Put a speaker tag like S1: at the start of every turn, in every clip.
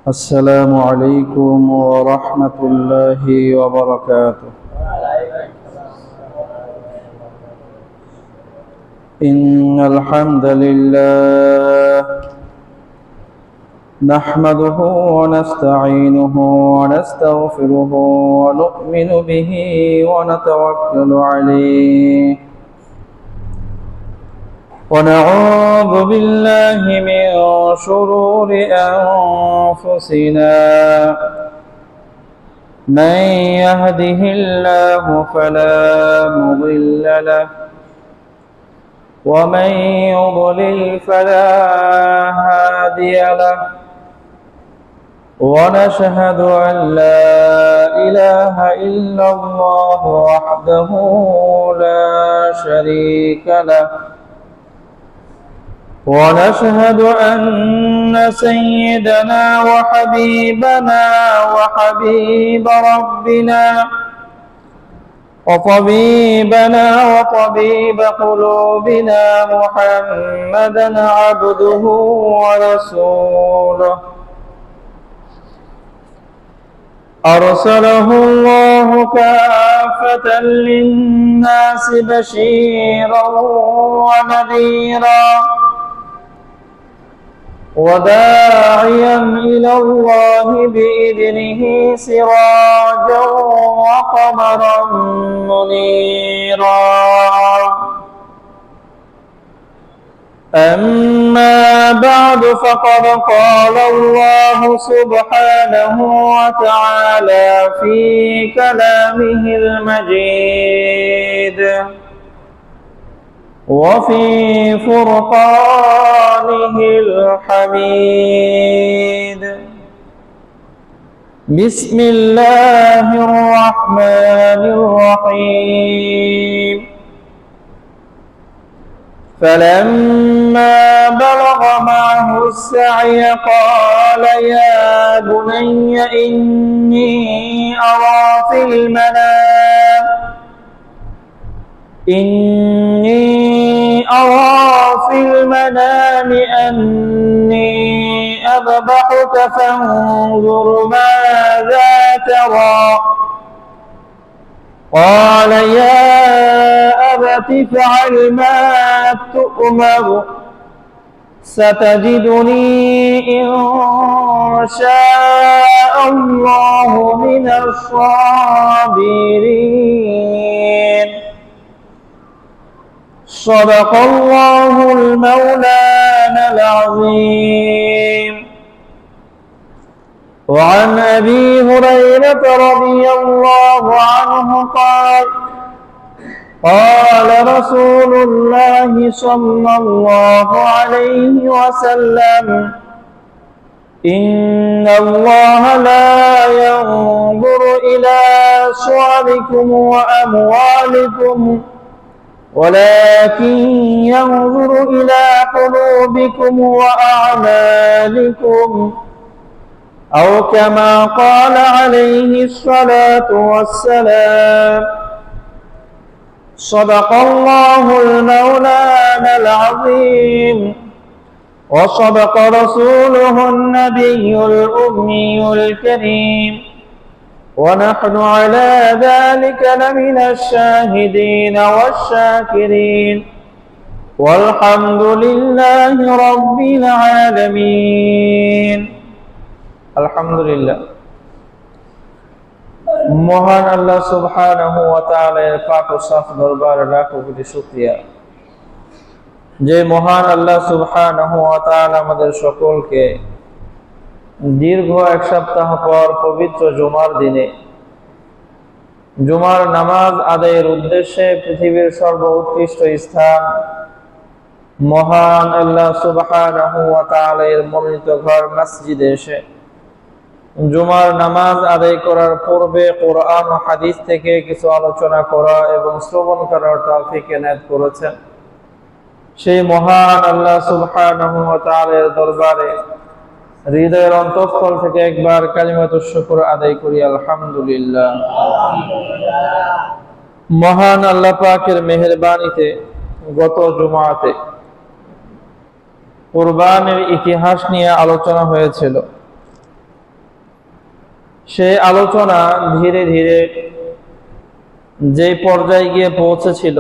S1: السلام عليكم ورحمة الله وبركاته. إن الحمد لله نحمده ونستعينه ونستغفره ونؤمن به ونتوكل عليه ونعوذ بالله من شرور أنفسنا من يهده الله فلا مضل له ومن يضلل فلا هادي له ونشهد أن لا إله إلا الله وحده لا شريك له ونشهد أن سيدنا وحبيبنا وحبيب ربنا وطبيبنا وطبيب قلوبنا محمدا عبده ورسوله أرسله الله كافة للناس بشيرا ونذيرا وداعيا إلى الله بإذنه سراجا وقمرا منيرا. أما بعد فقد قال الله سبحانه وتعالى في كلامه المجيد وفي فرقانه الحميد. بسم الله الرحمن الرحيم. فلما بلغ معه السعي قال يا بني إني أرى في المنام أني أذبحك فانظر ماذا ترى. قال يا أبت افعل ما تؤمر ستجدني إن شاء الله من الصابرين. صدق الله المولانا العظيم. وعن أبي هريرة رضي الله عنه قال قال رسول الله صلى الله عليه وسلم إن الله لا ينظر إلى صوركم وأموالكم ولكن ينظر إلى قلوبكم وأعمالكم أو كما قال عليه الصلاة والسلام. صدق الله المولانا العظيم وصدق رسوله النبي الأمي الكريم ونحن على ذلك لمن الشاهدين والشاكرين والحمد لله رب العالمين. আলহামদুলিল্লাহ। মহান আল্লাহ সুবহানাহু ওয়া তাআলা এর পাক ও সাফ দরবারে লাখো কোটি শুকরিয়া যে মহান আল্লাহ সুবহানাহু ওয়া তাআলা আমাদের সকলকে দীর্ঘ এক সপ্তাহ পর পবিত্র জুমার দিনে জুমার নামাজ আদায়ের উদ্দেশ্যে পৃথিবীর সর্বোৎকৃষ্ট স্থান মহান আল্লাহ সুবহানাহু ওয়া তাআলা এর মনোনীত ঘর মসজিদে এসে জুমার নামাজ আদায় করার পূর্বে কোরআন ও হাদিস থেকে কিছু আলোচনা করা এবং শ্রবণ করার তৌফিক এনায়েত করেছেন। সেই মহান আল্লাহ সুবহানাহু ওয়া তাআলা এর দরবারে হৃদয়ের অন্তঃস্থল থেকে একবার কালিমাতুশ শুকর আদায় করি আলহামদুলিল্লাহ। মহান আল্লাহ পাকের মেহেরবানিতে গত জুমাতে কুরবানির ইতিহাস নিয়ে আলোচনা হয়েছিল। সেই আলোচনা ধীরে ধীরে যে পর্যায়ে গিয়ে পৌঁছেছিল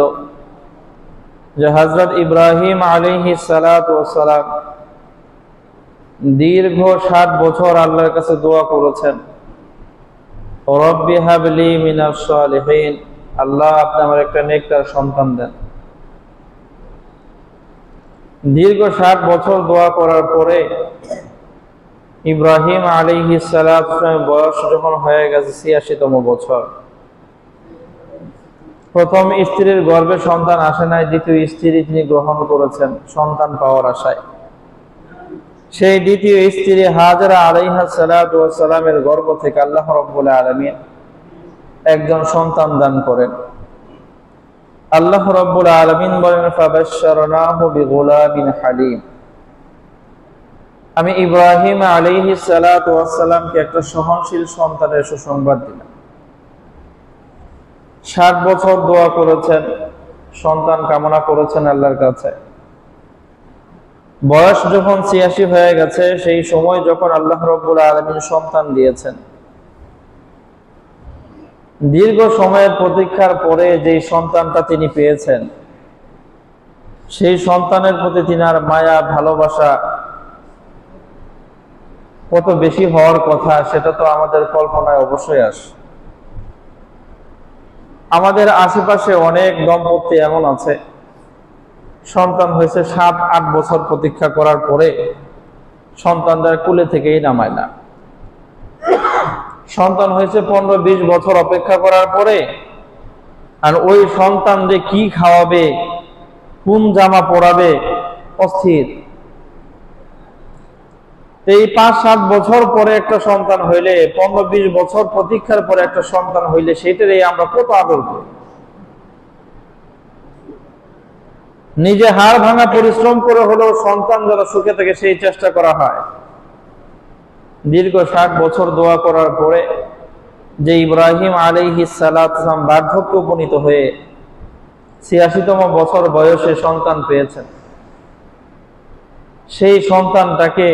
S1: যে হযরত ইব্রাহিম আলাইহিস সালাতু ওয়াস সালাম দীর্ঘ 60 বছর আল্লাহর কাছে দোয়া করেছেন, রব্বি হাবলি মিনাস সালিহিন, আল্লাহ আপনি আমার একটা নেককার সন্তান দেন। দীর্ঘ 60 বছর দোয়া করার পরে ইব্রাহিম আলাইহিস সালাতু ওয়াস সালামের বয়স যখন হয়ে গেছে 86তম বছর, প্রথম স্ত্রীর গর্ভে সন্তান আসে নাই, দ্বিতীয় স্ত্রী তিনি গ্রহণ করেছেন সন্তান পাওয়ার আশায়। সেই দ্বিতীয় স্ত্রী হাজরা আলাইহিস সালাতু ওয়াস সালামের গর্ভ থেকে আল্লাহ রাব্বুল আলামিন একজন সন্তান দান করেন। আল্লাহ রাব্বুল আলামিন বলেন, ফাবাশশারনাহু বিগুলামিন হালিম, আমি ইব্রাহিম আলাইহিস সালাতু ওয়াস সালামকে একটা সহনশীল সন্তানের সুসংবাদ দিলাম। 60 বছর দোয়া করেছেন, সন্তান কামনা করেছেন আল্লাহর কাছে। বয়স যখন 86 হয়ে গেছে, সেই সময় যখন আল্লাহ রাব্বুল আলামিন সন্তান দিয়েছেন, দীর্ঘ সময়ের প্রতীক্ষার পরে যেই সন্তানটা তিনি পেয়েছেন, সেই সন্তানের প্রতি তিনার মায়া ভালোবাসা কত বেশি হওয়ার কথা সেটা তো আমাদের কল্পনায় অবশ্যই আসে। আমাদের আশেপাশে অনেক দম্পতি এমন আছে, সন্তান হয়েছে 7-8 বছর প্রতীক্ষা করার পরে সন্তানদের কুলে থেকেই নামায় না। সন্তান হয়েছে 15-20 বছর অপেক্ষা করার পরে, আর ওই সন্তান যে কি খাওয়াবে, কোন জামা পরাবে, অস্থির। এই 5-7 বছর পরে একটা সন্তান হইলে, 15-20 বছর প্রতীক্ষার পরে একটা সন্তান হইলে, সেটারই আমরা কত আদর করি। নিজে হাড় ভাঙা পরিশ্রম করে হলেও সন্তান যারা সুখে থাকে সেই চেষ্টা করা হয়। দীর্ঘ 60 বছর দোয়া করার পরে যে ইব্রাহিম আলাইহিস সালাতু ওয়াস সালাম বার্ধক্যে উপনীত হয়ে 86তম বছর বয়সে সন্তান পেয়েছেন, সেই সন্তানটাকে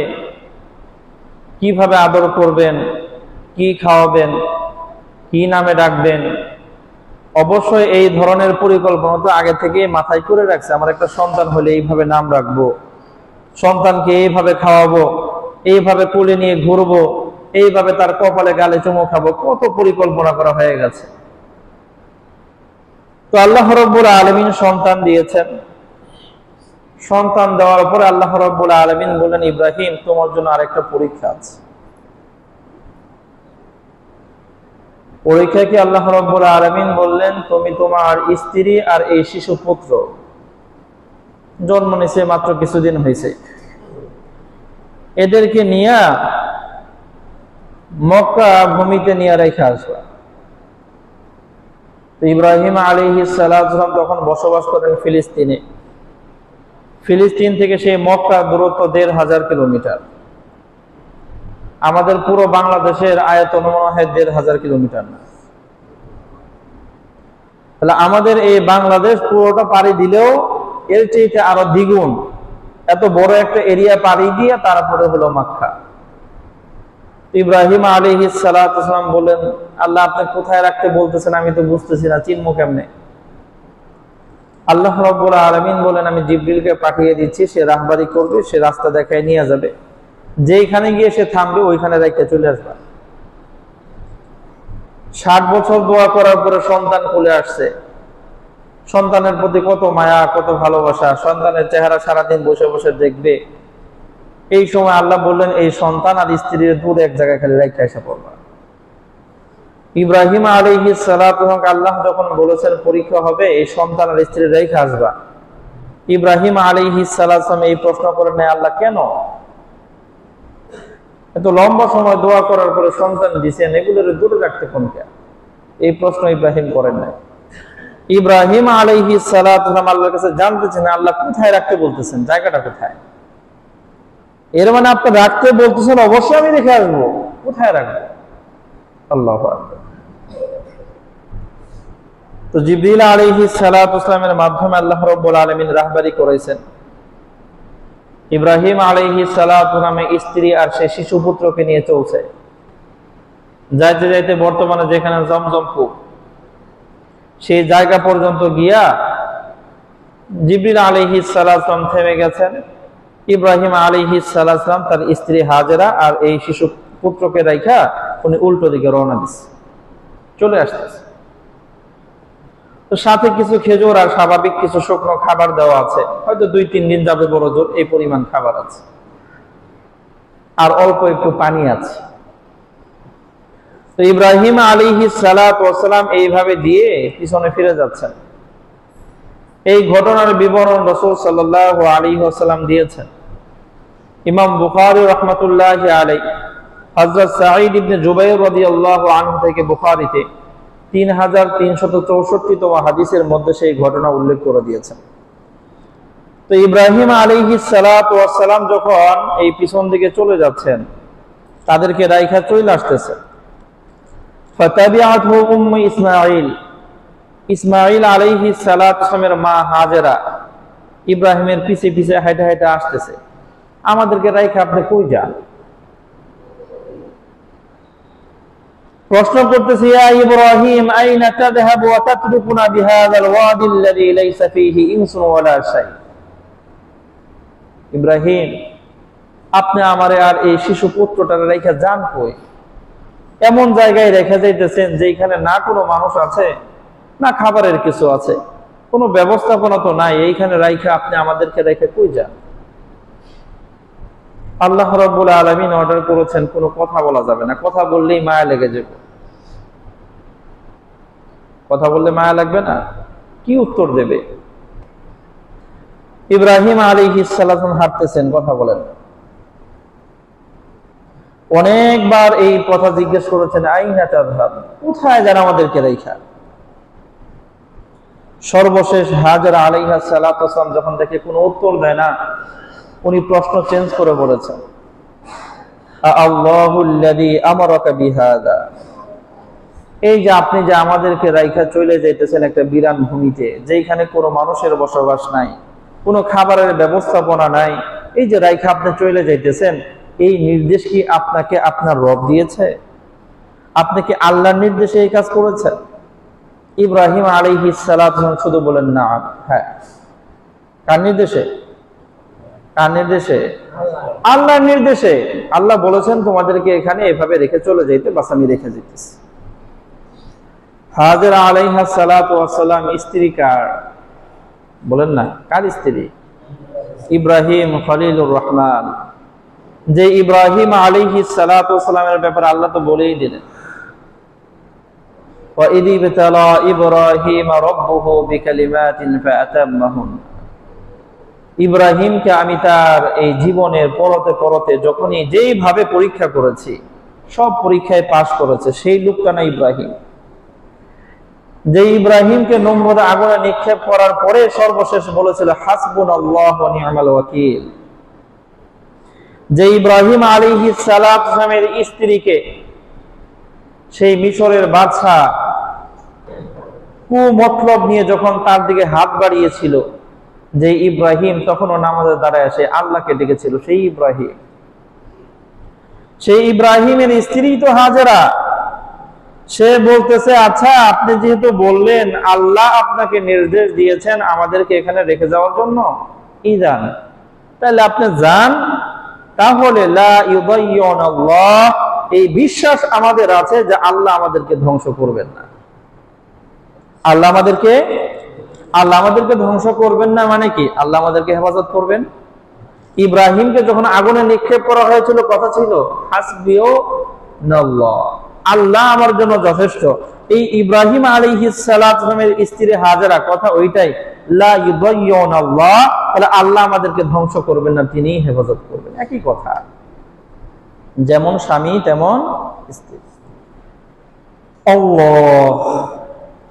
S1: কিভাবে আদর করবেন, কি খাওয়াবেন, কি নামে ডাকবেন, অবশ্যই এই ধরনের পরিকল্পনা তো আগে থেকে মাথায় করে রাখছে। আমার একটা সন্তান হলে এইভাবে নাম রাখবো, সন্তানকে এইভাবে খাওয়াবো, এইভাবে কোলে নিয়ে ঘুরবো, এইভাবে তার কপালে গালে চুমো খাবো, কত পরিকল্পনা করা হয়ে গেছে। তো আল্লাহ রাব্বুল আলামিন সন্তান দিয়েছেন। সন্তান দেওয়ার পরে আল্লাহ রাব্বুল আলামিন বললেন, ইব্রাহিম তোমার জন্য আরেকটা পরীক্ষা আছে। পরীক্ষা কি? আল্লাহ রাব্বুল আলামিন বললেন, তুমি তোমার স্ত্রী আর এই শিশু পুত্র জন্ম নিয়েছে মাত্র কিছুদিন হয়েছে, এদেরকে নিয়ে মক্কা ভূমিতে নিয়ে রেখে আসবা। ইব্রাহিম আলাইহিস সালাতু ওয়াস সালাম তখন বসবাস করেন ফিলিস্তিনে। ফিলিস্তিন থেকে সেই মক্কা দূরত্ব 1500 কিলোমিটার। আমাদের পুরো বাংলাদেশের আয়তন মনে হয় 1500 কিলোমিটার না। তাহলে আমাদের এই বাংলাদেশ পুরোটা পাড়ি দিলেও এর চেয়ে আরো দ্বিগুণ এত বড় একটা এরিয়া পাড়ি দিয়ে তারপরে হলো মক্কা। ইব্রাহিম আলাইহিস সালাতু ওয়াস সালাম বলেন, আল্লাহ আপনি কোথায় রাখতে বলতেছেন আমি তো বুঝতেছি না, চিনবো কেমনে? আল্লাহ রাব্বুল আলামিন বলেন, আমি জিবরিলকে পাঠিয়ে দিচ্ছি, সে রাহবারি করবে, সে রাস্তা দেখায় নিয়ে যাবে, যেখানে গিয়ে সে থামবে ওইখানে রেখে চলে আসবে। 60 বছর দোয়া করার পরে সন্তান কোলে আসছে। সন্তানের প্রতি কত মায়া, কত ভালোবাসা, সন্তানের চেহারা সারাদিন বসে বসে দেখবে। এই সময় আল্লাহ বললেন, এই সন্তান আর স্ত্রীর দূরে এক জায়গায় খালি রেখে এসে পড়বা। ইব্রাহিম আলাইহিস সালাতু ওয়াস সালাম আল্লাহ যখন বলেছেন পরীক্ষা হবে, এই সন্তান আর স্ত্রী রেখে আসবা, ইব্রাহিম আলাইহিস সালাতু ওয়াস সালাম এই প্রশ্ন করেন না, আল্লাহ কেন? এত লম্বা সময় দোয়া করার পরে সন্তান দিয়েছেন, এগুলোর দূরে রাখতে কোন কে? এই প্রশ্ন ইব্রাহিম করেন নাই। ইব্রাহিম আলাইহিস সালাতু ওয়াস সালাম আল্লাহর কাছে জানতেছেন আল্লাহ কোথায় রাখতে বলতেছেন, জায়গাটা কোথায়? এর মানে আপনি রাখতে বলতেছেন, অবশ্যই আমি রেখে আসবো, কোথায় রাখবো? আল্লাহু আকবার। তো জিবরিল আলাইহিস সালাতু ওয়াস সালামের মাধ্যমে আল্লাহ রাব্বুল আলামিন রাহবারি করেছেন। ইব্রাহিম আলাইহিস সালাতু ওয়াস সালামের স্ত্রী আর সেই শিশু পুত্রকে নিয়ে চলছে। যাইতে যাইতে বর্তমানে যেখানে জমজম কূপ, সেই জায়গা পর্যন্ত গিয়া জিবরিল আলাইহিস সালাম থেমে গেছেন। ইব্রাহিম আলাইহিস সালাম তার স্ত্রী হাজেরা আর এই শিশু পুত্রকে রাইখা উনি উল্টো দিকে রওনা দিচ্ছে, চলে আসতেছে। তো সাথে কিছু খেজুর আর স্বাভাবিক কিছু শুকনো খাবার দেওয়া আছে, হয়তো 2-3 দিন যাবে বড় জোর, এই পরিমাণ খাবার আছে, আর অল্প একটু পানি আছে। তো ইব্রাহিম আলাইহিস সালাম এইভাবে দিয়ে পিছনে ফিরে যাচ্ছেন। এই ঘটনার বিবরণ রাসূল সাল্লাল্লাহু আলাইহি ওয়াসাল্লাম দিয়েছেন। ইমাম বুখারী রাহমাতুল্লাহি আলাইহি হযরত সাঈদ ইবনে জুবাইর রাদিয়াল্লাহু আনহু থেকে বুখারীতে 3364তম হাদিসের মধ্যে সেই ঘটনা উল্লেখ করে দিয়েছেন। তো ইব্রাহিম আলাইহিস সালাম যখন এই পিছন দিকে চলে যাচ্ছেন, তাদেরকে রাইখা চলে আসতেছে। ফাতাবিআতহু উম্মু ইসমাঈল আলাইহিস সালামের মা হাজেরা ইব্রাহিমের পিছে পিছে হাঁটা হাঁটা আসতেছে। আমাদেরকে রাইখা আপনি কই যান? প্রশ্ন করতেছে, ইয়া ইব্রাহিম আইনা তাযহাবু ওয়া তাতরুকুনা বিহাযাল ওয়াদি আল্লাযী লাইসা ফীহি ইনসুন ওয়ালা শাই। ইব্রাহিম, আপনি আমারে আর এই শিশু পুত্রটারে রাইখা যান কই? এমন জায়গায় রেখে যাইতেছেন যেখানে না কোনো মানুষ আছে, না খাবারের কিছু আছে, কোনো ব্যবস্থাপনা তো নাই, এইখানে রাইখা আপনি আমাদেরকে রেখে কই যান? আল্লাহ রাব্বুল আলামিন অর্ডার করেছেন কোনো কথা বলা যাবে না, কথা বললেই মায়া লেগে যাবে। কথা বললে মায়া লাগবে না, কি উত্তর দেবে? ইব্রাহিম আলাইহিস সালাম হাঁটতেছেন, কথা বলেন। অনেকবার এই কথা জিজ্ঞেস করেছেন, আইনা তাযহাব, কোথায় যান আমাদেরকে রাইখা? সর্বশেষ হাজেরা আলাইহা সালাম যখন দেখে কোনো উত্তর দেয় না, উনি প্রশ্ন চেঞ্জ করে বলেছেন, আল্লাহুল্লাযী আমারাকা বিহাযা, এই যে আপনি যে আমাদেরকে রাইখা চলে যাইতেছেন একটা বিরান ভূমিতে, যেখানে কোনো মানুষের বসবাস নাই, কোনো খাবারের ব্যবস্থাপনা নাই, এই যে রাইখা আপনি চলে যাইতেছেন, এই নির্দেশ কি আপনাকে আপনার রব দিয়েছে? আপনি কি আল্লাহর নির্দেশে এই কাজ করেছেন? ইব্রাহিম আলাইহিস সালাম শুধু বলেন না, হ্যাঁ। কার নির্দেশে? কার নির্দেশে? আল্লাহর নির্দেশে। আল্লাহ বলেছেন তোমাদেরকে এখানে এভাবে রেখে চলে যাইতে, বাস আমি রেখে যেতেছি। হাজেরা আলাইহা সালাম স্ত্রী কার? বলেন না, কার স্ত্রী? ইব্রাহিম খলিলুর রহমান। যে ইব্রাহিম আলাইহিস সালামের ব্যাপারে আল্লাহ তো বলেই দিলেন, وَإِذِ ابْتَلَى إِبْرَاهِيمَ رَبُّهُ بِكَلِمَاتٍ فَأَتَمَّهُنَّ। ইব্রাহিমকে আমি তার এই জীবনের পরতে পরতে যখনই যেইভাবে পরীক্ষা করেছি, সব পরীক্ষায় পাশ করেছে, সেই লোকটা না ইব্রাহিম। যে ইব্রাহিমকে নমরুদ আগুনে নিক্ষেপ করার পরে সর্বশেষ বলেছিল, হাসবুনাল্লাহু ওয়া নি'মাল ওয়াকিল। যে ইব্রাহিম আলাইহিস সালামের স্ত্রীকে সেই মিশরের বাদশা কুমতলব নিয়ে যখন তার দিকে হাত বাড়িয়েছিল, যে ইব্রাহিম তখনও নামাজে দাঁড়ায় সে আল্লাহকে ডেকেছিল, সেই ইব্রাহিম। সেই ইব্রাহিমের স্ত্রী তো হাজেরা। সে বলতেছে, আচ্ছা আপনি যেহেতু বললেন আল্লাহ আপনাকে নির্দেশ দিয়েছেন আমাদেরকে এখানে রেখে যাওয়ার জন্য, ইযান, তাহলে আপনি যান। তাহলে লা ইউদাইয়ুনাল্লাহ, এই বিশ্বাস আমাদের আছে যে আল্লাহ আমাদেরকে ধ্বংস করবেন না। আল্লাহ আমাদেরকে ধ্বংস করবেন না মানে কি? আল্লাহ আমাদেরকে হেফাজত করবেন। ইব্রাহিমকে যখন আগুনে নিক্ষেপ করা হয়েছিল, কথা ছিল হাসবিয়াল্লাহ, আল্লাহ আমার জন্য যথেষ্ট। এই ইব্রাহিম আলাইহিস সালামের স্ত্রী হাজেরা কথা ওইটাই, লা ইউদাইয়ুনাল্লাহ, তাহলে আল্লাহ আমাদেরকে ধ্বংস করবেন না, তিনিই হেফাজত করবেন। একই কথা, যেমন স্বামী তেমন স্ত্রী। আল্লাহ,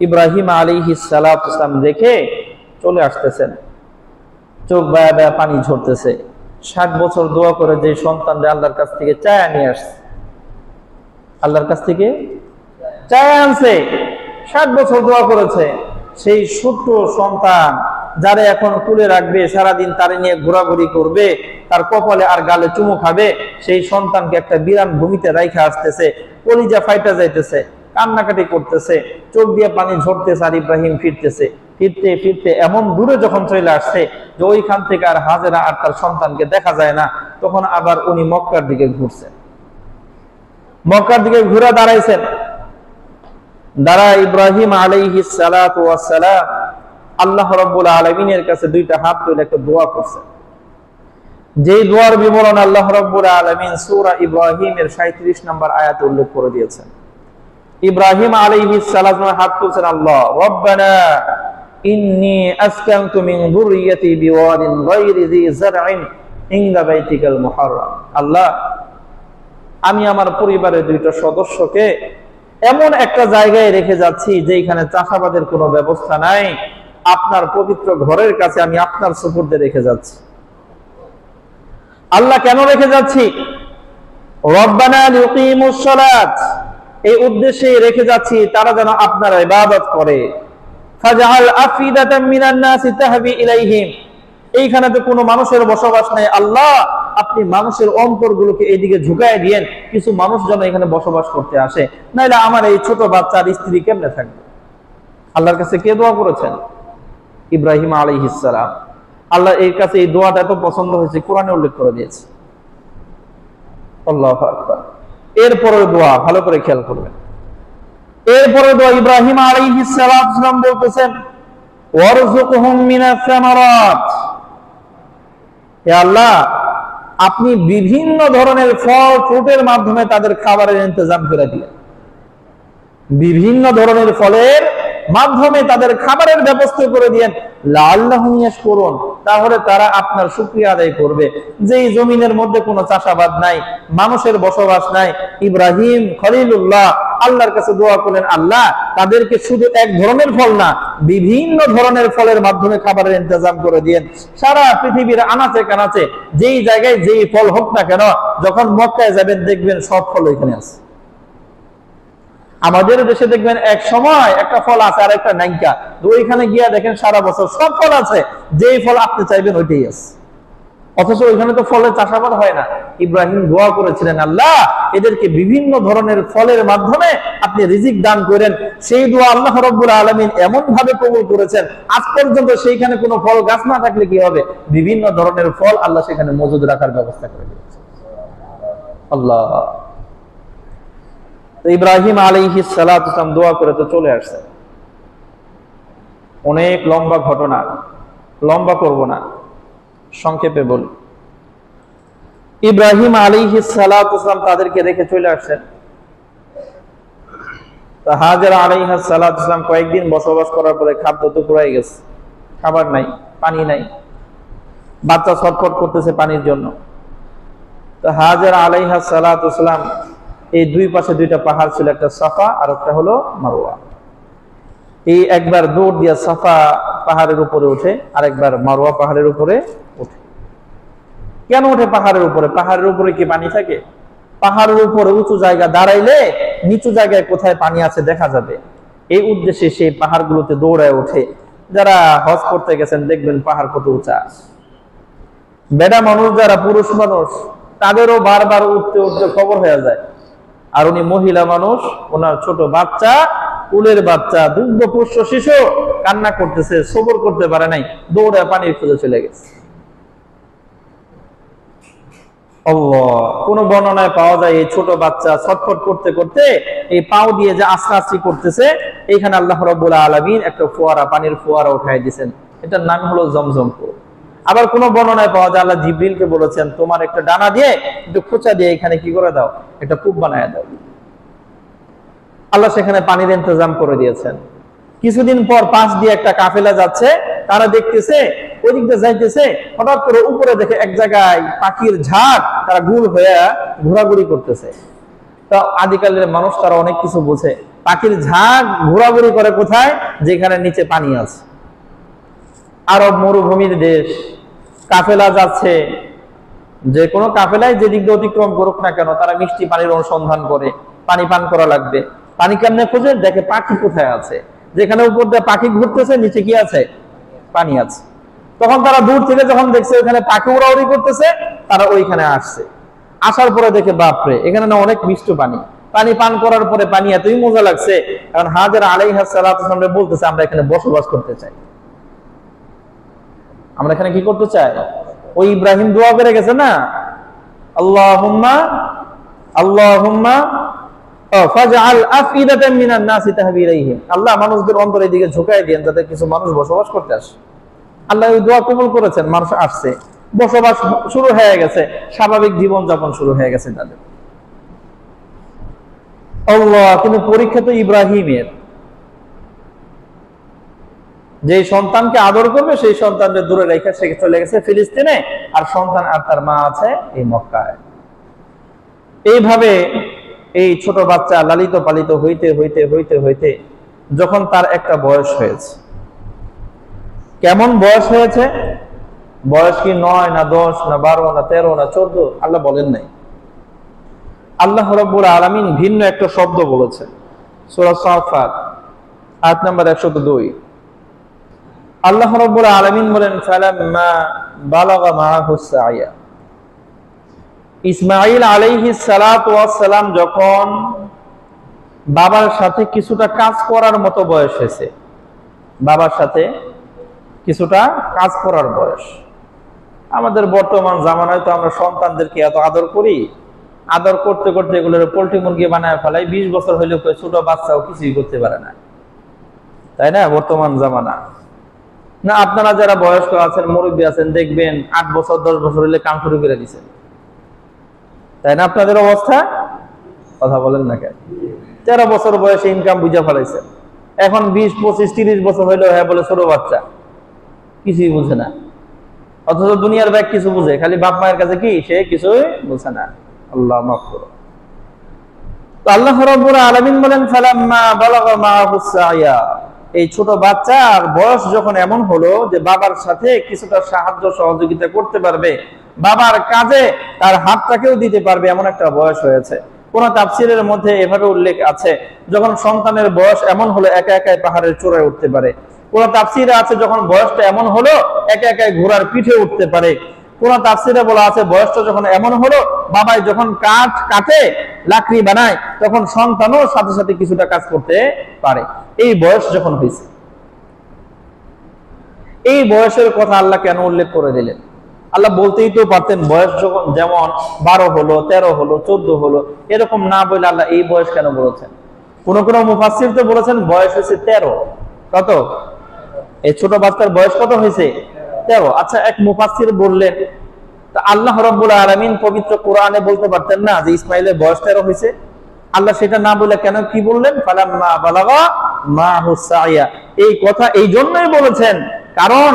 S1: ইব্রাহিম আলাইহিস সালাম দেখে চলে আসতেছেন, চোখ বায়া বায়া পানি ঝরতেছে। 60 বছর দোয়া করে যে সন্তানরা আল্লাহর কাছ থেকে চায়া নিয়ে আসছে, আল্লাহর কাছ থেকে চায়া আনছে, 60 বছর দোয়া করেছে, সেই ছোট্ট সন্তান যারা এখন কুলে রাখবে, সারাদিন তারে নিয়ে ঘোরাঘুরি করবে, তার কপালে আর গালে চুমু খাবে, সেই সন্তানকে একটা বিরান ভূমিতে রাইখা আসতেছে, কলিজা ফাইটা যাইতেছে, কান্নাকাটি করতেছে, চোখ দিয়ে পানি ঝরতেছে, আর ইব্রাহিম ফিরতেছে। ফিরতে ফিরতে এমন দূরে যখন চলে আসছে যে ওইখান থেকে আর হাজেরা আর তার সন্তানকে দেখা যায় না, তখন আবার উনি মক্কার দিকে ঘুরছেন। মক্কার দিকে ঘুরে দাঁড়াইছেন। দাঁড়া ইব্রাহিম আলাইহিস সালাতু ওয়াস সালাম আল্লাহ রাব্বুল আলামিনের কাছে দুইটা হাত তুলে একটা দোয়া করছেন, যেই দোয়ার বিবরণ আল্লাহ রাব্বুল আলামিন সূরা ইব্রাহিমের 37 নম্বর আয়াতে উল্লেখ করে দিয়েছেন। ইব্রাহিম আলাইহিস সালাম হাত তুলছেন, আল্লাহ রব্বানা ইন্নী আসকানতু মিন যুররিয়্যাতি বিওয়াদিন গায়রি যি যারইন ইনদা বাইতিকাল মুহাররাম। আল্লাহ, আমি আমার পরিবারের দুইটা সদস্যকে এমন একটা জায়গায় রেখে যাচ্ছি যেখানে চাষাবাদের কোনো ব্যবস্থা নাই, আপনার পবিত্র ঘরের কাছে আমি আপনার সুপুর্দে রেখে যাচ্ছি। আল্লাহ, কেন রেখে যাচ্ছি? রব্বানা লিকিমুস সালাত, এই উদ্দেশ্যে রেখে যাচ্ছি তারা যেন আপনার ইবাদত করে। ফাজআল আফিদাতাম মিনান নাসি তাহবি ইলাইহিম, এইখানে তো কোনো মানুষের বসবাস নাই, আল্লাহ আপনি মানুষের অন্তরগুলোকে এইদিকে ঝুঁকায় দিয়েন, কিছু মানুষ যেন এখানে বসবাস করতে আসে, নাইলে আমার এই ছোট বাচ্চার স্ত্রী কেমনে থাকবে? আল্লাহর কাছে কে দোয়া করেছেন? ইব্রাহিম আলাইহিস সালাম। আল্লাহ এর কাছে এই দোয়াটা এত পছন্দ হয়েছে, কোরআনে উল্লেখ করে দিয়েছে। আল্লাহু আকবার। এরপরের দোয়া ভালো করে খেয়াল করবেন। এরপরের দোয়া ইব্রাহিম আলাইহিস সালাম বলতেছেন, ওয়ারযুকহুম মিনাস সামারাত, হে আল্লাহ আপনি বিভিন্ন ধরনের ফল ফ্রুটের মাধ্যমে তাদের খাবারের ইন্তজাম করে দিলেন, বিভিন্ন ধরনের ফলের মাধ্যমে তাদের খাবারের ব্যবস্থা করে দিয়েন। লাআল্লাহুম ইয়াশকুরুন, তাহলে তারা আপনার শুকরিয়া আদায় করবে। যেই জমিনের মধ্যে কোনো চাষাবাদ নাই, মানুষের বসবাস নাই, ইব্রাহিম খলিলুল্লাহ আল্লাহর কাছে দোয়া করলেন, আল্লাহ তাদেরকে শুধু এক ধরনের ফল না, বিভিন্ন ধরনের ফলের মাধ্যমে খাবারের ইন্তজাম করে দিয়েন। সারা পৃথিবীর আনাচে কানাচে যেই জায়গায় যেই ফল হোক না কেন, যখন মক্কায় যাবেন দেখবেন সব ফল এখানে আছে। আমাদের দেশে দেখবেন এক সময় একটা ফল আছে আর একটা নাইকা, ওইখানে গিয়া দেখেন সারা বছর সব ফল আছে, যেই ফল আপনি চাইবেন ওইটাই আছে, অথচ ওইখানে তো ফলের চাষাবাদ হয় না। ইব্রাহিম দোয়া করেছিলেন, আল্লাহ এদেরকে বিভিন্ন ধরনের ফলের মাধ্যমে আপনি রিজিক দান করেন। সেই দোয়া আল্লাহ রাব্বুল আলামিন এমন ভাবে কবুল করেছেন, আজ পর্যন্ত সেইখানে কোনো ফল গাছ না থাকলে কি হবে, বিভিন্ন ধরনের ফল আল্লাহ সেখানে মজুদ রাখার ব্যবস্থা করে দিয়েছেন। আল্লাহ। ইব্রাহিম আলাইহিস সালাম দোয়া করে তো চলে আসছে। অনেক লম্বা ঘটনা, লম্বা করব না, সংক্ষেপে বলি। ইব্রাহিম আলাইহিস সালাম তাদেরকে রেখে চলে আসছেন। হাজেরা আলাইহিস সালাম কয়েকদিন বসবাস করার পরে খাদ্য তো ফুরাই গেছে, খাবার নাই, পানি নাই, বাচ্চা ছটফট করতেছে পানির জন্য। তো হাজেরা আলাইহিস সালাম এই দুই পাশে দুইটা পাহাড় ছিল, একটা সাফা আর একটা হলো মারওয়া। এই একবার দৌড় দিয়া সাফা পাহাড়ের উপরে উঠে, আর একবার মারওয়া পাহাড়ের উপরে উঠে। কেন উঠে পাহাড়ের উপরে? পাহাড়ের উপরে কি পানি থাকে? পাহাড়ের উপরে উঁচু জায়গা দাঁড়াইলে নিচু জায়গায় কোথায় পানি আছে দেখা যাবে, এই উদ্দেশ্যে সেই পাহাড়গুলোতে দৌড়ায় ওঠে। যারা হজ করতে গেছেন দেখবেন পাহাড় কত উঁচা। বেটা মানুষ যারা পুরুষ মানুষ তাদেরও বারবার উঠতে উঠতে খবর হয়ে যায়। আর উনি মহিলা মানুষ, ওনার ছোট বাচ্চা, কুলের বাচ্চা, দুগ্ধপুষ্ট শিশু কান্না করতেছে, সবর করতে পারে নাই, দৌড়ে পানির খুঁজে চলে গেছে। কোন বর্ণনায় পাওয়া যায় এই ছোট বাচ্চা ছটফট করতে করতে এই পাও দিয়ে যে আশ্রাশ্রি করতেছে, এইখানে আল্লাহ রাব্বুল আলামিন একটা ফোয়ারা, পানির ফোয়ারা উঠাই দিয়েছেন, এটার নাম হলো জমজম কূপ। আবার কোন বর্ণনায় পাওয়া যায় আল্লাহ জিবরিলকে বলেছেন, তোমার একটা ডানা দিয়ে একটু খোঁচা দিয়ে এখানে কি করে দাও, একটা কূপ বানায় দাও। আল্লাহ সেখানে পানির ইন্তজাম করে দিয়েছেন। কিছুদিন পর পাশ দিয়ে একটা কাফেলা যাচ্ছে, তারা দেখতেছে ওইদিক দিয়ে যাইতেছে, হঠাৎ করে উপরে দেখে এক জায়গায় পাখির ঝাঁক, তারা গুল হয়ে ঘোরাঘুরি করতেছে। তো আদিকালের মানুষ তারা অনেক কিছু বোঝে। পাখির ঝাঁক ঘোরাঘুরি করে কোথায়? যেখানে নিচে পানি আছে। আরব মরুভূমির দেশ, কাফেলা যাচ্ছে, যে কোনো কাফেলায় যে দিক দিয়ে অতিক্রম করুক না কেন, তারা মিষ্টি পানির অনুসন্ধান করে, পানি পান করা লাগবে। পানি কেমনে খোঁজে? দেখে পাখি কোথায় আছে, যেখানে উপর দিয়ে পাখি ঘুরতেছে নিচে কি আছে, পানি আছে। তখন তারা দূর থেকে যখন দেখছে ওখানে পাখি উড়াউড়ি করতেছে, তারা ওইখানে আসছে। আসার পরে দেখে বাপরে, এখানে না অনেক মিষ্ট পানি। পানি পান করার পরে পানি এতই মজা লাগছে, কারণ হাজেরা আলাইহিস সালাতু ওয়াস সালাম বলতেছে আমরা এখানে বসবাস করতে চাই। আমরা এখানে কি করতে চাই? ওই ইব্রাহিম দোয়া করে গেছে না, আল্লাহুম্মা আল্লাহুম্মা ফাজআল আফইদাতাম মিনান নাসি তাহবি ইলাইহিম, আল্লাহ মানুষদের অন্তরের দিকে ঝুঁকায় দেন যাতে কিছু মানুষ বসবাস করতে আসে। আল্লাহ ওই দোয়া কবুল করেছেন, মানুষ আসছে, বসবাস শুরু হয়ে গেছে, স্বাভাবিক জীবন যাপন শুরু হয়ে গেছে তাদের। আল্লাহ, কিন্তু পরীক্ষা তো ইব্রাহিমের। যে সন্তানকে আদর করবে সেই সন্তানকে দূরে রেখে সে চলে গেছে ফিলিস্তিনে, আর সন্তান আর তার মা আছে এই মক্কায়। এইভাবে এই ছোট বাচ্চা লালিত পালিত হইতে হইতে হইতে হইতে যখন তার একটা বয়স হয়েছে, কেমন বয়স হয়েছে? বয়স কি 9 না 10 না 12 না 13 না 14 আল্লাহ বলেন নাই। আল্লাহ রাব্বুল আলামিন ভিন্ন একটা শব্দ বলেছেন সূরা সাফাত আয়াত নাম্বার 102। আল্লাহ রাব্বুল আলামিন বলেন ফালাম্মা বালাগা মাআহুস সাইয়া, ইসমাঈল আলাইহিস সালাতু ওয়াস সালাম যখন বাবার সাথে কিছুটা কাজ করার মতো বয়স হয়েছে, বাবার সাথে কিছুটা কাজ করার বয়স। আমাদের বর্তমান জামানায় তো আমরা সন্তানদেরকে এত আদর করি, আদর করতে করতে এগুলোর পোল্ট্রি মুরগি বানায় ফেলাই। 20 বছর হইলেও ছোট বাচ্চাও কিছুই করতে পারে না, তাই না? বর্তমান জামানা না, আপনারা যারা বয়স্ক আছেন, মুরব্বী আছেন, দেখবেন 8 বছর 10 বছর হইলে কাম শুরু করে দিচ্ছেন, তাই না? আপনাদের অবস্থা, কথা বলেন না কেন? 13 বছর বয়সে ইনকাম বুঝা ফেলাইছেন, এখন 20 25 30 বছর হইলেও হ্যাঁ বলে ছোট বাচ্চা, কিছুই বুঝে না। অথচ দুনিয়ার ব্যাগ কিছু বুঝে, খালি বাপ মায়ের কাছে কি সে কিছুই বুঝে না। আল্লাহ মাফ করো। তো আল্লাহ রাব্বুল আলামিন বলেন ফালাম্মা বালাগা মাআহুস সাইয়া, এই ছোট বাচ্চার বয়স যখন এমন হলো যে বাবার সাথে কিছুটা সাহায্য সহযোগিতা করতে পারবে, বাবার কাজে তার হাতটাকেও দিতে পারবে, এমন একটা বয়স হয়েছে। কোন তাফসীরের মধ্যে এভাবে উল্লেখ আছে যখন সন্তানের বয়স এমন হলো একা একাই পাহাড়ের চূড়ায় উঠতে পারে। কোন তাফসীরে আছে যখন বয়সটা এমন হলো একা একাই ঘোড়ার পিঠে উঠতে পারে। কোন তাফসীরে বলা আছে বয়সটা যখন এমন হলো বাবাই যখন কাঠ কাটে লাকড়ি বানায় তখন সন্তানও সাথে সাথে কিছুটা কাজ করতে পারে। এই বয়স যখন হয়েছে, এই বয়সের কথা আল্লাহ কেন উল্লেখ করে দিলেন? আল্লাহ বলতেই তো পারতেন বয়স যখন যেমন 12 হলো 13 হলো 14 হলো, এরকম না বলে আল্লাহ এই বয়স কেন বলেছেন? কোন কোন মুফাসসির তো বলেছেন বয়স হয়েছে 13। কত? এই ছোট বাচ্চার বয়স কত হয়েছে? 13। আচ্ছা, এক মুফাসসির বললেন আল্লাহ রাব্বুল আলামিন পবিত্র কোরআনে বলতে পারতেন না যে ইসমাইলের বয়স 13 হয়েছে? আল্লাহ সেটা না বলে কেন কি বললেন ফালাম্মা বালাগা মাআহুস সাইয়া? এই কথা এই জন্যই বলেছেন কারণ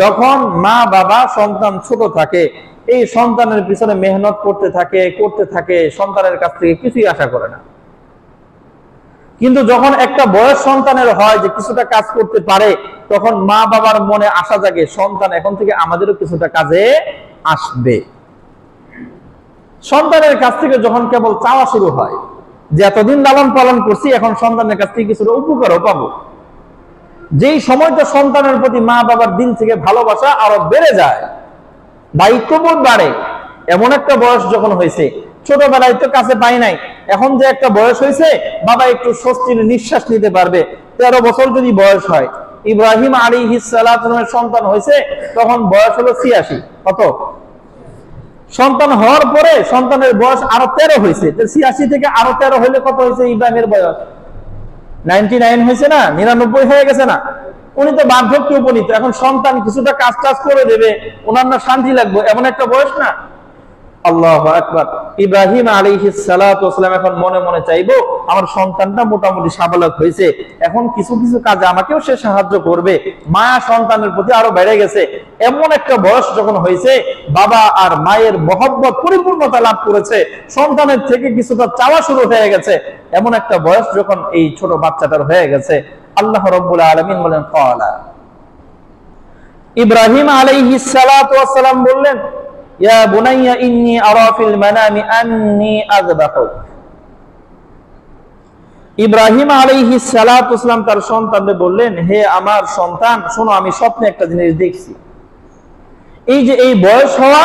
S1: যখন মা বাবা সন্তান ছোট থাকে, এই সন্তানের পিছনে মেহনত করতে থাকে, সন্তানের কাছ থেকে কিছুই আশা করে না। কিন্তু যখন একটা বয়স সন্তানের হয় যে কিছুটা কাজ করতে পারে, তখন মা বাবার মনে আশা জাগে সন্তান এখন থেকে আমাদেরও কিছুটা কাজে আসবে। সন্তানের কাছ থেকে যখন কেবল চাওয়া শুরু হয় যে এতদিন লালন পালন করছি, এখন সন্তানের কাছ থেকে কিছুটা উপকারও পাবো, যেই সময়টা সন্তানের প্রতি মা বাবার দিল থেকে ভালোবাসা আরো বেড়ে যায়, দায়িত্ববোধ বাড়ে, এমন একটা বয়স যখন হয়েছে, ছোটবেলায় তো কাছে পাই নাই, এখন যে একটা বয়স হয়েছে বাবা একটু স্বস্তির নিঃশ্বাস নিতে পারবে। 13 বছর যদি বয়স হয়, ইব্রাহিম আলাইহিস সালামের সন্তান হয়েছে তখন বয়স হলো 86। কত? সন্তান হওয়ার পরে সন্তানের বয়স আরো 13 হয়েছে, 86 থেকে আরো 13 হইলে কত হয়েছে? ইব্রাহিমের বয়স 99 হয়েছে না, 99 হয়ে গেছে না? উনি তো বার্ধক্যে উপনীত, এখন সন্তান কিছুটা কাজ টাজ করে দেবে, ওনার না শান্তি লাগবে, এমন একটা বয়স না? আল্লাহু আকবার। ইব্রাহিম আলাইহিস সালাতু ওয়াস সালাম এখন মনে মনে চাইবো আমার সন্তানটা মোটামুটি সাবালক হয়েছে, এখন কিছু কিছু কাজে আমাকেও সে সাহায্য করবে, মায়া সন্তানের প্রতি আরো বেড়ে গেছে। এমন একটা বয়স যখন হয়েছে, বাবা আর মায়ের মহব্বত পরিপূর্ণতা লাভ করেছে, সন্তানের থেকে কিছুটা চাওয়া শুরু হয়ে গেছে, এমন একটা বয়স যখন এই ছোট বাচ্চাটার হয়ে গেছে, আল্লাহ রাব্বুল আলামিন বলেন ক্বালা, ইব্রাহিম আলাইহিস সালাতু ওয়াস সালাম বললেন ইয়া বুনাইয়া ইন্নী আরা ফিল মানামি আন্নী আযবাহুক, ইব্রাহিম আলাইহিস সালাতু ওয়াস সালাম তার সন্তানদের বললেন, হে আমার সন্তান, শোনো, আমি স্বপ্নে একটা জিনিস দেখছি। এই যে এই বয়স হওয়া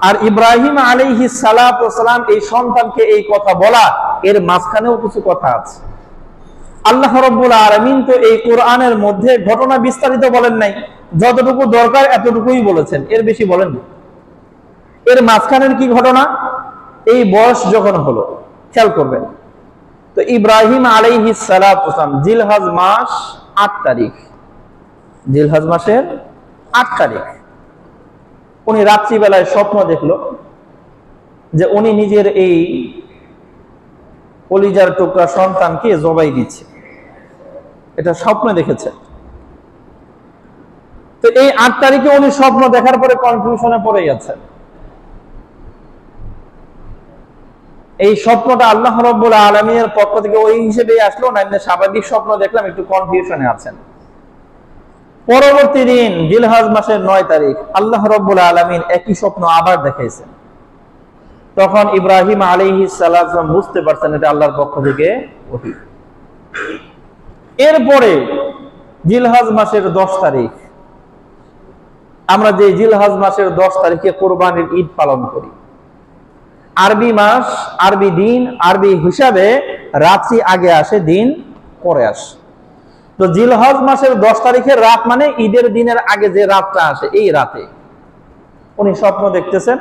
S1: আর ইব্রাহিম আলাইহিস সালাতু ওয়াস সালাম এই সন্তানকে এই কথা বলা, এর মাঝখানেও কিছু কথা আছে। আল্লাহ রাব্বুল আলামিন তো এই কোরআনের মধ্যে ঘটনা বিস্তারিত বলেন নাই, যতটুকু দরকার এতটুকুই বলেছেন, এর বেশি বলেন না। এর মাঝখানের কি ঘটনা? এই বয়স যখন হলো, খেয়াল করবেন তো ইব্রাহিম আলাইহিস সালাতু ওয়াস সালাম জিলহজ মাস 8 তারিখ, জিলহজ মাসের 8 তারিখ উনি রাত্রিবেলায় স্বপ্ন দেখলো যে উনি নিজের এই কলিজার টুকরা সন্তানকে জবাই দিচ্ছে। এটা স্বপ্ন দেখেছে। তো এই 8 তারিখে উনি স্বপ্ন দেখার পরে কনফিউশনে পড়ে গেছেন। এই স্বপ্নটা আল্লাহ রাব্বুল আলামিনের পক্ষ থেকে ওই হিসেবেই আসলো, না এমনি স্বাভাবিক স্বপ্ন দেখলাম, একটু কনফিউশনে আছেন। পরবর্তী দিন জিলহজ মাসের 9 তারিখ আল্লাহ রাব্বুল আলামিন একই স্বপ্ন আবার দেখাইছেন। তখন ইব্রাহিম আলাইহিস সালাম বুঝতে পারছেন এটা আল্লাহর পক্ষ থেকে ওহী। এরপরে জিলহজ মাসের 10 তারিখ, আমরা যে জিলহজ মাসের 10 তারিখে কোরবানির ঈদ পালন করি, আরবি মাস, আরবি দিন, আরবি হিসাবে রাত্রি আগে আসে, দিন পরে আসে। তো জিলহজ মাসের 10 তারিখের রাত মানে ঈদের দিনের আগে যে রাতটা আসে, এই রাতে উনি স্বপ্ন দেখতেছেন,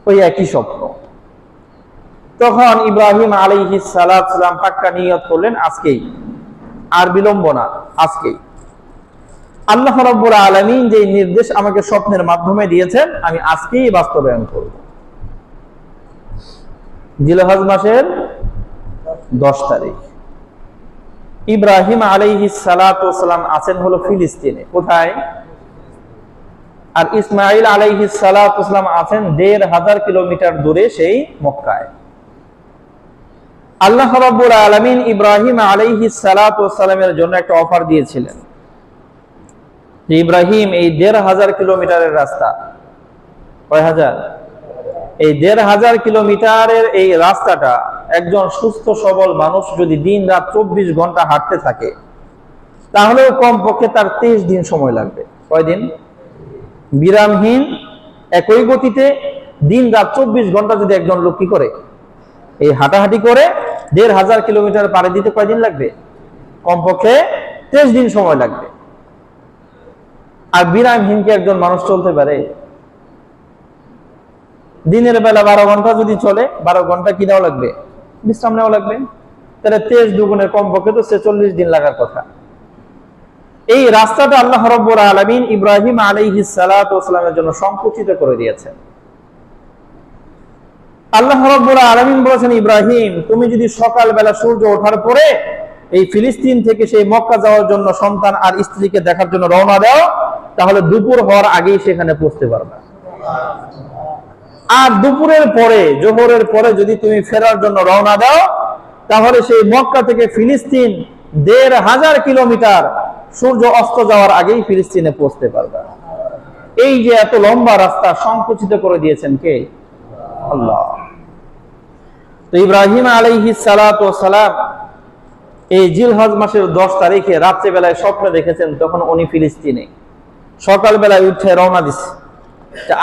S1: ওই একই স্বপ্ন। তখন ইব্রাহিম আলাইহিস সালাতু ওয়াস সালাম পাক্কা নিয়ত করলেন, আজকেই, আর বিলম্ব না, আজকেই। আল্লাহ রাব্বুল আলামিন যে নির্দেশ আমাকে স্বপ্নের মাধ্যমে দিয়েছেন, আমি আজকেই বাস্তবায়ন করব। জিলহজ মাসের 10 তারিখ ইব্রাহিম আলাইহিস সালাতু ওয়াস সালাম আছেন হলো ফিলিস্তিনে। কোথায়? আর ইসমাঈল আলাইহিস সালাতু ওয়াস সালাম আছেন ১৫০০ কিলোমিটার দূরে, সেই মক্কায়। আল্লাহ রাব্বুল আলামিন ইব্রাহিম আলাইহিস সালাতু ওয়াস সালামের জন্য একটা অফার দিয়েছিলেন যে ইব্রাহিম, এই ১৫০০ কিলোমিটারের রাস্তা, কয় হাজার? এই ১৫০০ কিলোমিটারের এই রাস্তাটা একজন সুস্থ সবল মানুষ যদি দিন রাত ২৪ ঘন্টা হাঁটতে থাকে, তাহলে কমপক্ষে তার ২৩ দিন সময় লাগবে। কয়দিন? বিরামহীন একই গতিতে দিন রাত ২৪ ঘন্টা যদি একজন লোক কি করে, এই হাঁটাহাঁটি করে ১৫০০ কিলোমিটার পাড়ি দিতে কয়দিন লাগবে? কমপক্ষে ২৩ দিন সময় লাগবে। আর বিরামহীন কি একজন মানুষ চলতে পারে? দিনের বেলা ১২ ঘন্টা যদি চলে, ১২ ঘন্টা কি দেওয়া লাগবে? বিশ্রাম নেওয়া লাগবে। তাহলে ২৩ দুগুণের কমপক্ষে তো ৪৬ দিন লাগার কথা। এই রাস্তাটা আল্লাহ রাব্বুল আলামিন ইব্রাহিম আলাইহিস সালাতু ওয়াস সালামের জন্য সংকুচিত করে দিয়েছেন। আল্লাহ রাব্বুল আলামিন বলেছেন, ইব্রাহিম, তুমি যদি সকালবেলা সূর্য ওঠার পরে এই ফিলিস্তিন থেকে সেই মক্কা যাওয়ার জন্য সন্তান আর স্ত্রীকে দেখার জন্য রওনা দাও, তাহলে দুপুর হওয়ার আগেই সেখানে পৌঁছতে পারবে। আর দুপুরের পরে, জোহরের পরে যদি তুমি ফেরার জন্য রওনা দাও, তাহলে সেই মক্কা থেকে ফিলিস্তিন ১৫০০ কিলোমিটার সূর্য অস্ত যাওয়ার আগেই ফিলিস্তিনে পৌঁছতে পারবে। এই যে এত লম্বা রাস্তা সংকুচিত করে দিয়েছেন কে? আল্লাহ। তো ইব্রাহিম আলাইহিস সালাতু ওয়াস সালাম এই জিলহজ মাসের 10 তারিখে রাত্রিবেলায় স্বপ্ন দেখেছেন, তখন উনি ফিলিস্তিনে। সকালবেলায় উঠে রওনা দিছে,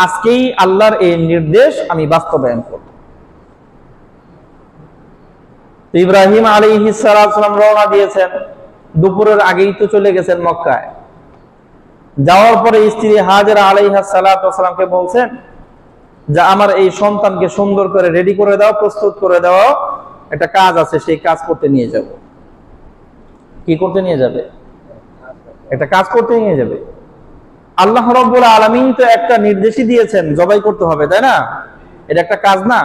S1: আজকেই আল্লাহর এই নির্দেশ আমি বাস্তবায়ন করব। ইব্রাহিম আলাইহিস সালাতু ওয়াস সালাম রওনা দিয়েছেন, দুপুরের আগেই তো চলে গেছেন মক্কায়। যাওয়ার পরে স্ত্রী হাজেরা আলাইহাস সালাতু ওয়াস সালামকে বলছেন যে আমার এই সন্তানকে সুন্দর করে রেডি করে দাও, প্রস্তুত করে দাও, একটা কাজ আছে, সেই কাজ করতে নিয়ে যাব। কি করতে নিয়ে যাবে? একটা কাজ করতে নিয়ে যাবে। আল্লাহ রাব্বুল আলামিন তো একটা নির্দেশই দিয়েছেন, জবাই করতে হবে, তাই না? এটা একটা কাজ না?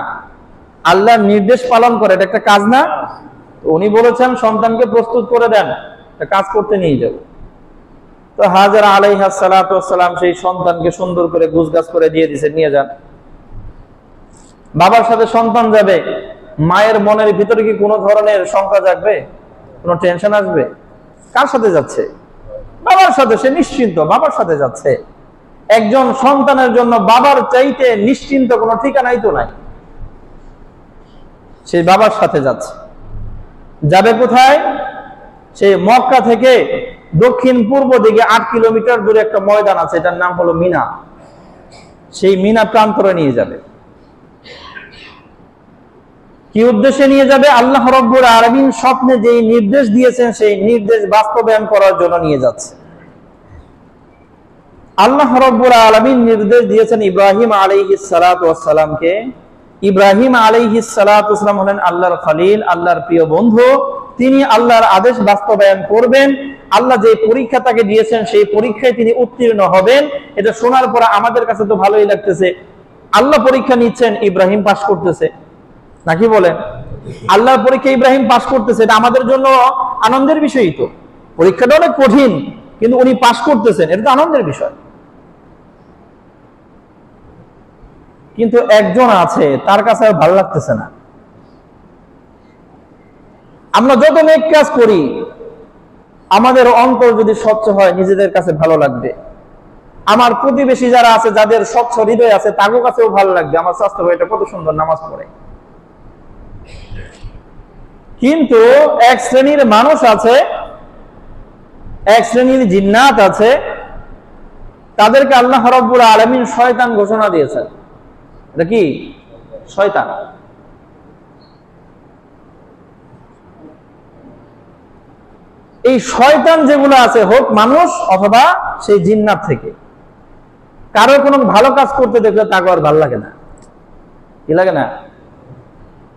S1: আল্লাহর নির্দেশ পালন করে, এটা একটা কাজ না? উনি বলেছেন সন্তানকে প্রস্তুত করে দেন, কাজ করতে নিয়ে যাব। তো হাজেরা আলাইহাস সালাতু ওয়াস সালাম সেই সন্তানকে সুন্দর করে গুছগাছ করে দিয়ে দিয়েছে, নিয়ে যান। বাবার সাথে সন্তান যাবে, মায়ের মনের ভিতরে কি কোনো ধরনের শঙ্কা জাগবে? কোনো টেনশন আসবে? কার সাথে যাচ্ছে? বাবার সাথে। সে নিশ্চিন্ত, বাবার সাথে যাচ্ছে। একজন সন্তানের জন্য বাবার চাইতে নিশ্চিন্ত কোনো ঠিকানাই তো নাই, সেই বাবার সাথে যাচ্ছে। যাবে কোথায়? সেই মক্কা থেকে দক্ষিণ পূর্ব দিকে 8 কিলোমিটার দূরে একটা ময়দান আছে, এটার নাম হলো মিনা। সেই মিনা প্রান্তরে নিয়ে যাবে। কি উদ্দেশ্যে নিয়ে যাবে? আল্লাহ রাব্বুল আলামিন স্বপ্নে যেই নির্দেশ দিয়েছেন সেই নির্দেশ বাস্তবায়ন করার জন্য নিয়ে যাচ্ছে। আল্লাহ রাব্বুল আলামিন নির্দেশ দিয়েছেন ইব্রাহিম আলাইহিস সালাতু ওয়াস সালামকে। ইব্রাহিম আলাইহিস সালাতু ওয়াস সালাম হলেন আল্লাহর খলিল, আল্লাহর প্রিয় বন্ধু। তিনি আল্লাহর আদেশ বাস্তবায়ন করবেন। আল্লাহ যে পরীক্ষা তাকে দিয়েছেন সেই পরীক্ষায় তিনি উত্তীর্ণ হবেন। এটা শোনার পর আমাদের কাছে তো ভালোই লাগতেছে, আল্লাহ পরীক্ষা নিচ্ছেন, ইব্রাহিম পাস করতেছে, নাকি বলেন? আল্লাহর পরীক্ষা ইব্রাহিম পাস করতেছে, এটা আমাদের জন্য আনন্দের বিষয়ই। তো পরীক্ষাটা অনেক কঠিন, কিন্তু উনি পাস করতেছেন, এটা তো আনন্দের বিষয়। কিন্তু একজন আছে, তার কাছে আর ভালো লাগতেছে না। আমরা যত নেক কাজ করি, আমাদের অন্তর যদি স্বচ্ছ হয়, নিজেদের কাছে ভালো লাগবে। আমার প্রতিবেশী যারা আছে, যাদের স্বচ্ছ হৃদয় আছে, তাদের কাছেও ভালো লাগবে। আমার স্বাস্থ্য ভাই এটা কত সুন্দর নামাজ পড়ে। কিন্তু এক শ্রেণীর মানুষ আছে, এক শ্রেণীর জিন্নাত আছে, তাদেরকে আল্লাহ রাব্বুল আলামিন শয়তান ঘোষণা দিয়েছেন। এটা কি? শয়তান। এই শয়তান যেগুলো আছে, হোক মানুষ অথবা সেই জিন্নাত থেকে, কারো কোনো ভালো কাজ করতে দেখলে তাকে আর ভালো লাগে না। কি লাগে না?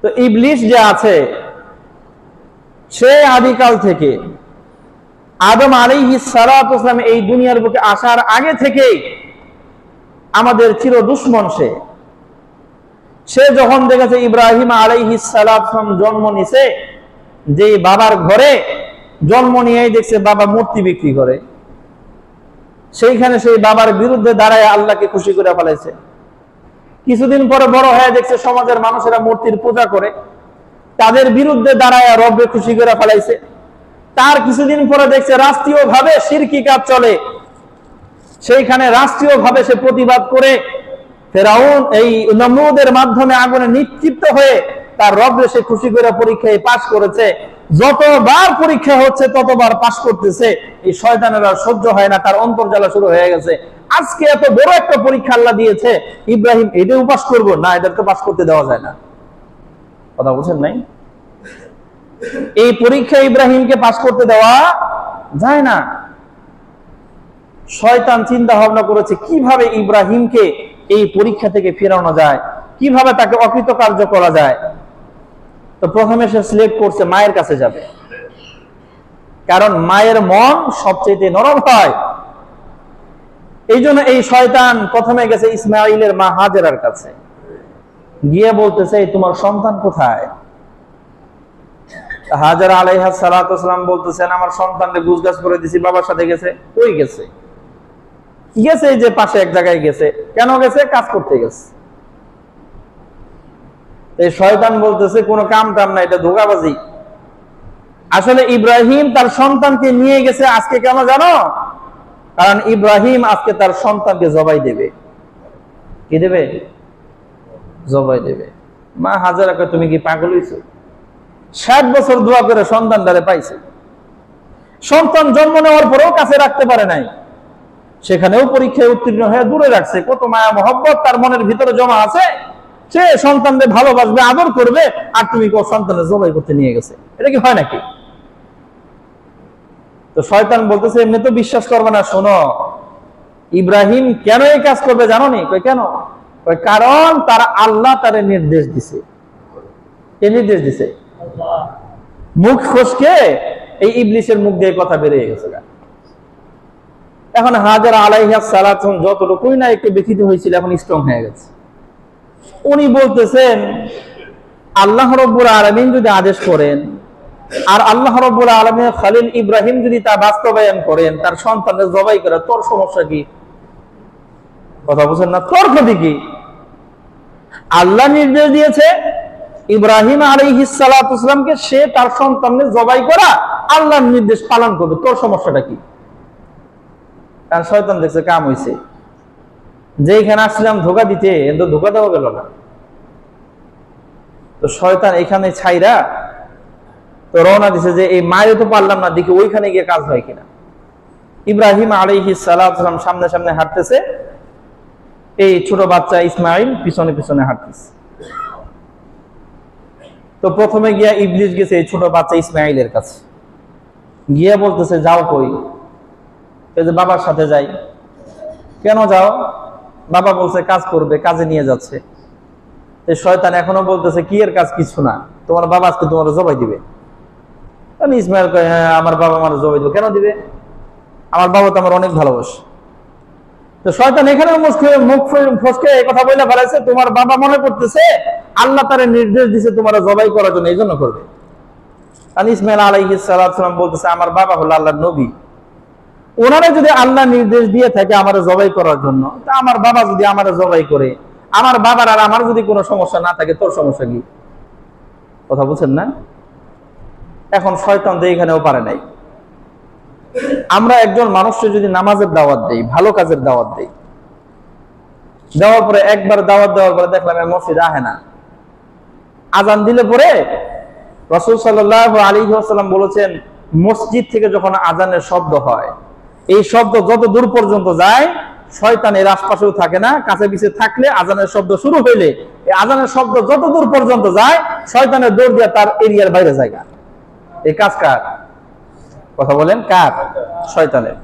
S1: তো ইবলিস যে আছে, সে আদিকাল থেকে আদম আলাইহিস সালাতু ওয়াস সালাম এই দুনিয়ার বুকে আসার আগে থেকেই আমাদের চির দুশমন। সে যখন দেখেছে ইব্রাহিম আলাইহিস সালাতু ওয়াস সালাম জন্ম নিছে, যে বাবার ঘরে জন্ম নিয়েই দেখছে বাবা মূর্তি বিক্রি করে, সেইখানে সেই বাবার বিরুদ্ধে দাঁড়ায় আল্লাহকে খুশি করে ফেলাইছে। কিছুদিন পরে বড় হয়ে দেখছে সমাজের মানুষেরা মূর্তির পূজা করে, তাদের বিরুদ্ধে দাঁড়ায় রব্বে খুশি করে ফেলাইছে। তার কিছুদিন পরে দেখছে রাষ্ট্রীয়ভাবে শিরকি কাজ চলে, সেইখানে রাষ্ট্রীয়ভাবে সে প্রতিবাদ করে ফেরাউন এই নমরুদের মাধ্যমে আগুনে নিক্ষিপ্ত হয়ে তার রব্বে সে খুশি করে পরীক্ষায় পাশ করেছে। যতবার পরীক্ষা হচ্ছে ততবার পাশ করতেছে। এই শয়তানের আর সহ্য হয় না, তার অন্তর্জালা শুরু হয়ে গেছে। আজকে এত বড় একটা পরীক্ষা আল্লাহ দিয়েছে, ইব্রাহিম এটাও পাশ করবো না? এটা তো পাশ করতে দেওয়া যায় না। কথা বুঝেন নাই? এই পরীক্ষা ইব্রাহিমকে পাশ করতে দেওয়া যায় না। শয়তান চিন্তা ভাবনা করেছে কিভাবে ইব্রাহিমকে এই পরীক্ষা থেকে ফেরানো যায়, কিভাবে তাকে অকৃতকার্য করা যায়। তো প্রথমে সে সিলেক্ট করছে মায়ের কাছে যাবে, কারণ মায়ের মন সবচেয়ে নরম হয়। এই জন্য এই শয়তান প্রথমে গেছে ইসমাইলের মা হাজেরার কাছে, গিয়ে বলতেছে তোমার সন্তান কোথায়? হাজেরা আলাইহিস সালাতু ওয়াস সালাম বলতেছেন আমার সন্তানকে গুজগাছ করে দিছি, বাবার সাথে গেছে। কই গেছে? গেছে যে পাশে এক জায়গায় গেছে। কেন গেছে? কাজ করতে গেছে। এই শয়তান বলতেছে কোনো কাম টাম না, এটা ধোঁকাবাজি। আসলে ইব্রাহিম তার সন্তানকে নিয়ে গেছে আজকে, কেন জানো? কারণ ইব্রাহিম আজকে তার সন্তানকে জবাই দেবে। কি দেবে? জবাই দেবে। মা হাজেরাকে তুমি কি পাগল হইছো? 60 বছর দোয়া করে সন্তান দ্বারে পাইছে। সন্তান জন্ম নেওয়ার পরেও কাছে রাখতে পারে নাই, সেখানেও পরীক্ষায় উত্তীর্ণ হয়ে দূরে রাখছে। কত মায়া মহব্বত তার মনের ভিতরে জমা আছে। সে সন্তানদের ভালোবাসবে, আদর করবে, আর তুমি সন্তানের জবাই করতে নিয়ে গেছে। এটা কি হয় নাকি? তো শয়তান বলতেছে এমনি তো বিশ্বাস করবে না। শোনো, ইব্রাহিম কেন এই কাজ করবে জানো নি? কেন? কারণ তারা আল্লাহ তারে নির্দেশ দিছে। কে নির্দেশ দিছে? মুখ ফসকে এই ইবলিসের মুখ দিয়ে কথা বেরিয়ে গেছে। এখন হাজেরা আলাইহিস সালাতু যতটুকুই না একটু ব্যথিত হয়েছিল, এখন স্ট্রং হয়ে গেছে। উনি বলতেছেন আল্লাহ রাব্বুল আলামিন যদি আদেশ করেন, আর আল্লাহ রাব্বুল আলামিনের খলিল ইব্রাহিম যদি তা বাস্তবায়ন করেন, তার সন্তানকে জবাই করে, তোর সমস্যা কি? কথা বুঝেন না? তোর ক্ষতি কি? আল্লাহ নির্দেশ দিয়েছে ইব্রাহিম আলাইহিস সালাতু ওয়াস সালামকে, সে তার সন্তানকে জবাই করা আল্লাহর নির্দেশ পালন করবে, তোর সমস্যাটা কি? কারণ শয়তান দেখছে কাম হইছে, যেখানে আসলাম ধোকা দিতে, কিন্তু ধোকা দেওয়া গেল না। তো শয়তান এখানে ছাইরা তো রওনা দিছে যে এই মায়ের তো পারলাম না, দেখি ওইখানে গিয়ে কাজ হয় কিনা। ইব্রাহিম আলাইহিস সালাম সামনে সামনে হাঁটতেছে, এই ছোট বাচ্চা ইসমাইল পিছনে পিছনে হাঁটতেছে। তো প্রথমে গিয়া ইবলিস গেছে এই ছোট বাচ্চা ইসমাইলের কাছে, গিয়া বলতেছে যাও কই? এই যে বাবার সাথে যাই। কেন যাও? বাবা বলছে কাজ করবে, কাজে নিয়ে যাচ্ছে। এই শয়তান এখনো বলতেছে কি এর কাজ? কিছু না, তোমার বাবা আজকে তোমার জবাই দিবে। ইসমাইল কয় হ্যাঁ আমার বাবা আমার জবাই দিবে। কেন দিবে? আমার বাবা তো আমার অনেক ভালোবাসে। তো শয়তান এখানে মুখ ফসকে এই কথা বলে ফেলেছে, তোমার বাবা মনে করতেছে আল্লাহ তার নির্দেশ দিছে তোমার জবাই করার জন্য, এই জন্য করবে। আর ইসমাইল আলাইহিস সালাম বলতেছে আমার বাবা হলো আল্লাহর নবী, ওনারা যদি আল্লাহ নির্দেশ দিয়ে থাকে আমার জবাই করার জন্য, তা আমার বাবা যদি আমার জবাই করে, আমার বাবার আর আমার যদি কোনো সমস্যা না থাকে, তোর সমস্যা কি? কথা বুঝছেন না? এখন শয়তান তো এখানেও পারে নাই। আমরা একজন মানুষকে যদি নামাজের দাওয়াত দেই, ভালো কাজের দাওয়াত দেই, দেওয়ার পরে একবার দাওয়াত দেওয়ার পরে দেখলাম মসজিদ আহে না, আজান দিলে পরে রাসূল সাল্লাল্লাহু আলাইহি ওয়াসাল্লাম বলেছেন মসজিদ থেকে যখন আজানের শব্দ হয়, এই শব্দ যত দূর পর্যন্ত যায় শয়তানের আশপাশেও থাকে না, কাছে পিছে থাকলে আজানের শব্দ শুরু হইলে এই আজানের শব্দ যত দূর পর্যন্ত যায় শয়তানের দৌড় দিয়ে তার এরিয়ার বাইরে জায়গা। এই কাজ কার? কথা বলেন কার? শয়তানের।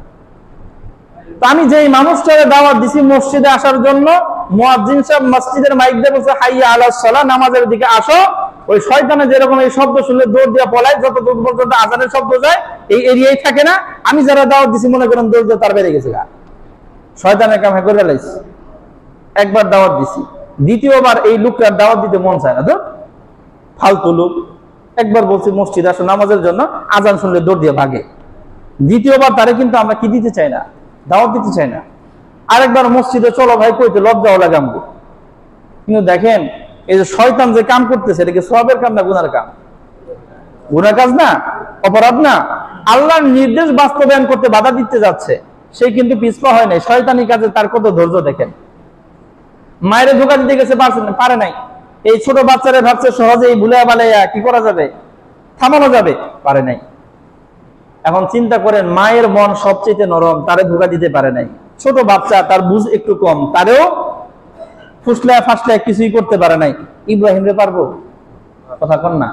S1: তো আমি যেই মানুষটাকে দাওয়াত দিছি মসজিদে আসার জন্য, মুয়াজ্জিন সাহেব মসজিদের মাইক দিয়ে বলছে হাইয়া আলাস সালাহ, নামাজের দিকে আসো, ওই শয়তানে যেরকম এই শব্দ শুনলে দৌড় দিয়ে পলায়, যত দূর পর্যন্ত আজানের শব্দ যায় এই এরিয়ায় থাকে না, আমি যারা দাওয়াত দিছি মনে করেন দৌড় দিয়ে তার বেড়ে গেছে গা, শয়তানের কাম করে ফেলাইছি। একবার দাওয়াত দিছি, দ্বিতীয়বার এই লোকটার দাওয়াত দিতে মন চায় না, তো ফালতু লোক। একবার বলছি মসজিদ আসো নামাজের জন্য, আজান শুনলে দৌড় দিয়ে ভাগে। দ্বিতীয়বার তারে কিন্তু আমরা কি দিতে চাই না, দাওয়াত দিতে চাই না। আরেকবার মসজিদে চলো ভাই কইতে লজ্জাও লাগে আমগো। কিন্তু দেখেন এই যে শয়তান যে কাম করতেছে, এটা কি সওয়াবের কাম না গুনার কাম? গুনার কাজ না, অপরাধ না। আল্লাহর নির্দেশ বাস্তবায়ন করতে বাধা দিতে যাচ্ছে, সে কিন্তু পিছপা হয় নাই। শয়তানি কাজে তার কত ধৈর্য দেখেন। মায়ের ধোকা দিতে গেছে, পারে নাই। এই ছোট বাচ্চারা ভাবছে সহজে এই ভুলে বালাইয়া কি করা যাবে, থামানো যাবে, পারে নাই। এখন চিন্তা করেন মায়ের মন সবচেয়ে নরম, তারে ধোকা দিতে পারে নাই। ছোট বাচ্চা, তার বুঝ একটু কম, তারেও ফুসলায় ফাসলায় কিছুই করতে পারে নাই। ইব্রাহিমরে পারবো? কথা কন না,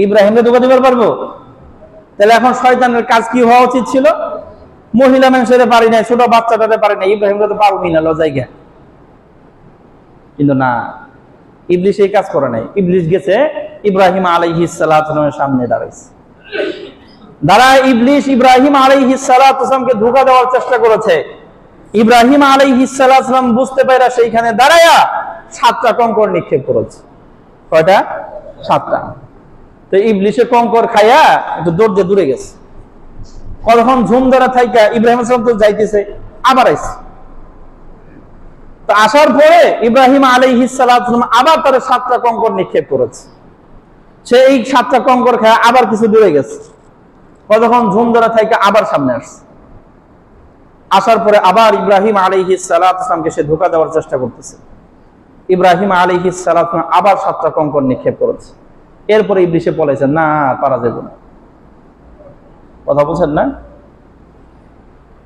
S1: ইব্রাহিমরে ধোকা দিবার পারবো? তাহলে এখন শয়তানের কাজ কি হওয়া উচিত ছিল? মহিলা মানুষের পারি নাই, ছোট বাচ্চাটাতে পারি নাই, ইব্রাহিমরে তো পারবি না, লজাইগা। কিন্তু না, ইবলিশ এই কাজ করে নাই। ইবলিশ গেছে ইব্রাহিম আলাইহিস সালামের সামনে দাঁড়াইছে। দাঁড়ায় ইবলিশ ইব্রাহিম আলাইহিস সালামকে ধোঁকা দেওয়ার চেষ্টা করেছে। ইব্রাহিম আলাইহিস সালাম বুঝতে পারে সেইখানে দাঁড়ায়া 7টা কঙ্কর নিক্ষেপ করেছে। কয়টা? 7টা। তো ইবলিশে কঙ্কর খাইয়া একটু দৌড় দিয়ে দূরে গেছে। কতক্ষণ ঝুম ধরা থাইকা ইব্রাহিম সালাম তো যাইতেছে, আবার আইছে। তো আসার পরে ইব্রাহিম আলাইহিস সালাম আবার তার 7টা কঙ্কর নিক্ষেপ করেছে। সে এই 7টা কঙ্কর খায় আবার কিছু দূরে গেছে। কতক্ষণ ঝুম ধরা থাইকা আবার সামনে আসছে। আসার পরে আবার ইব্রাহিম আলাইহিস সালামকে সে ধোঁকা দেওয়ার চেষ্টা করতেছে। ইব্রাহিম আলাইহিস সালাম আবার 7টা কঙ্কর নিক্ষেপ করেছে। এরপরে ইবলিশে বলেছে না, পারা যাবে না। কথা বলছেন না?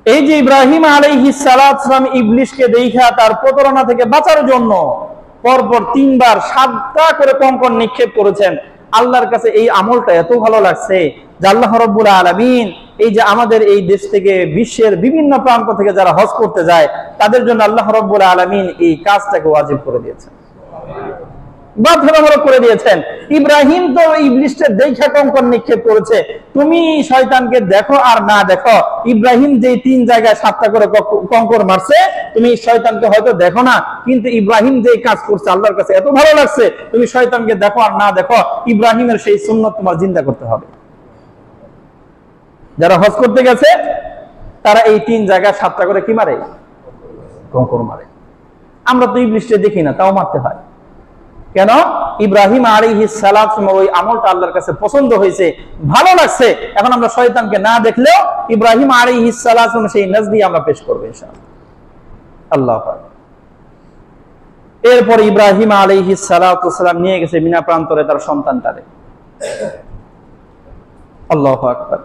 S1: এই যে ইব্রাহিম আলাইহিস সালাম ইবলিশকে দেখা তার প্রতারণা থেকে বাঁচার জন্য পরপর 3বার 7টা করে কঙ্কর নিক্ষেপ করেছেন। আল্লাহর কাছে এই আমলটা এত ভালো লাগছে যে আল্লাহ রাব্বুল আলামিন এই যে আমাদের এই দেশ থেকে বিশ্বের বিভিন্ন প্রান্ত থেকে যারা হজ করতে যায় তাদের জন্য আল্লাহ রাব্বুল আলামিন এই কাজটাকে ওয়াজিব করে দিয়েছেন, বাধ্যতামূলক করে দিয়েছেন। ইব্রাহিম তো ইবলিশকে দেখা কঙ্কর নিক্ষেপ করেছে। তুমি শয়তানকে দেখো আর না দেখো, ইব্রাহিম যে 3 জায়গায় 7টা করে কঙ্কর মারছে, তুমি শয়তানকে হয়তো দেখো না, কিন্তু ইব্রাহিম যে কাজ করছে আল্লাহর কাছে এত ভালো লাগছে, তুমি শয়তানকে দেখো আর না দেখো, ইব্রাহিমের সেই সুন্নাত তোমার জিন্দা করতে হবে। যারা হজ করতে গেছে তারা এই 3 জায়গায় 7টা করে কি মারে? কঙ্কর মারে। আমরা তো ইবলিশকে দেখি না, তাও মারতে হয়। কেন? ইব্রাহিম আলাইহিস সালাম ওই আমলটা আল্লাহর কাছে পছন্দ হয়েছে, ভালো লাগছে। এখন আমরা শয়তানকে না দেখলেও ইব্রাহিম আলাইহিস সালাম সেই নজদি আমরা পেশ করব ইনশাআল্লাহ। আল্লাহু আকবার। এরপর ইব্রাহিম আলাইহিস সালাম নিয়ে গেছে মিনা প্রান্তরে তার সন্তানটারে। আল্লাহু আকবার।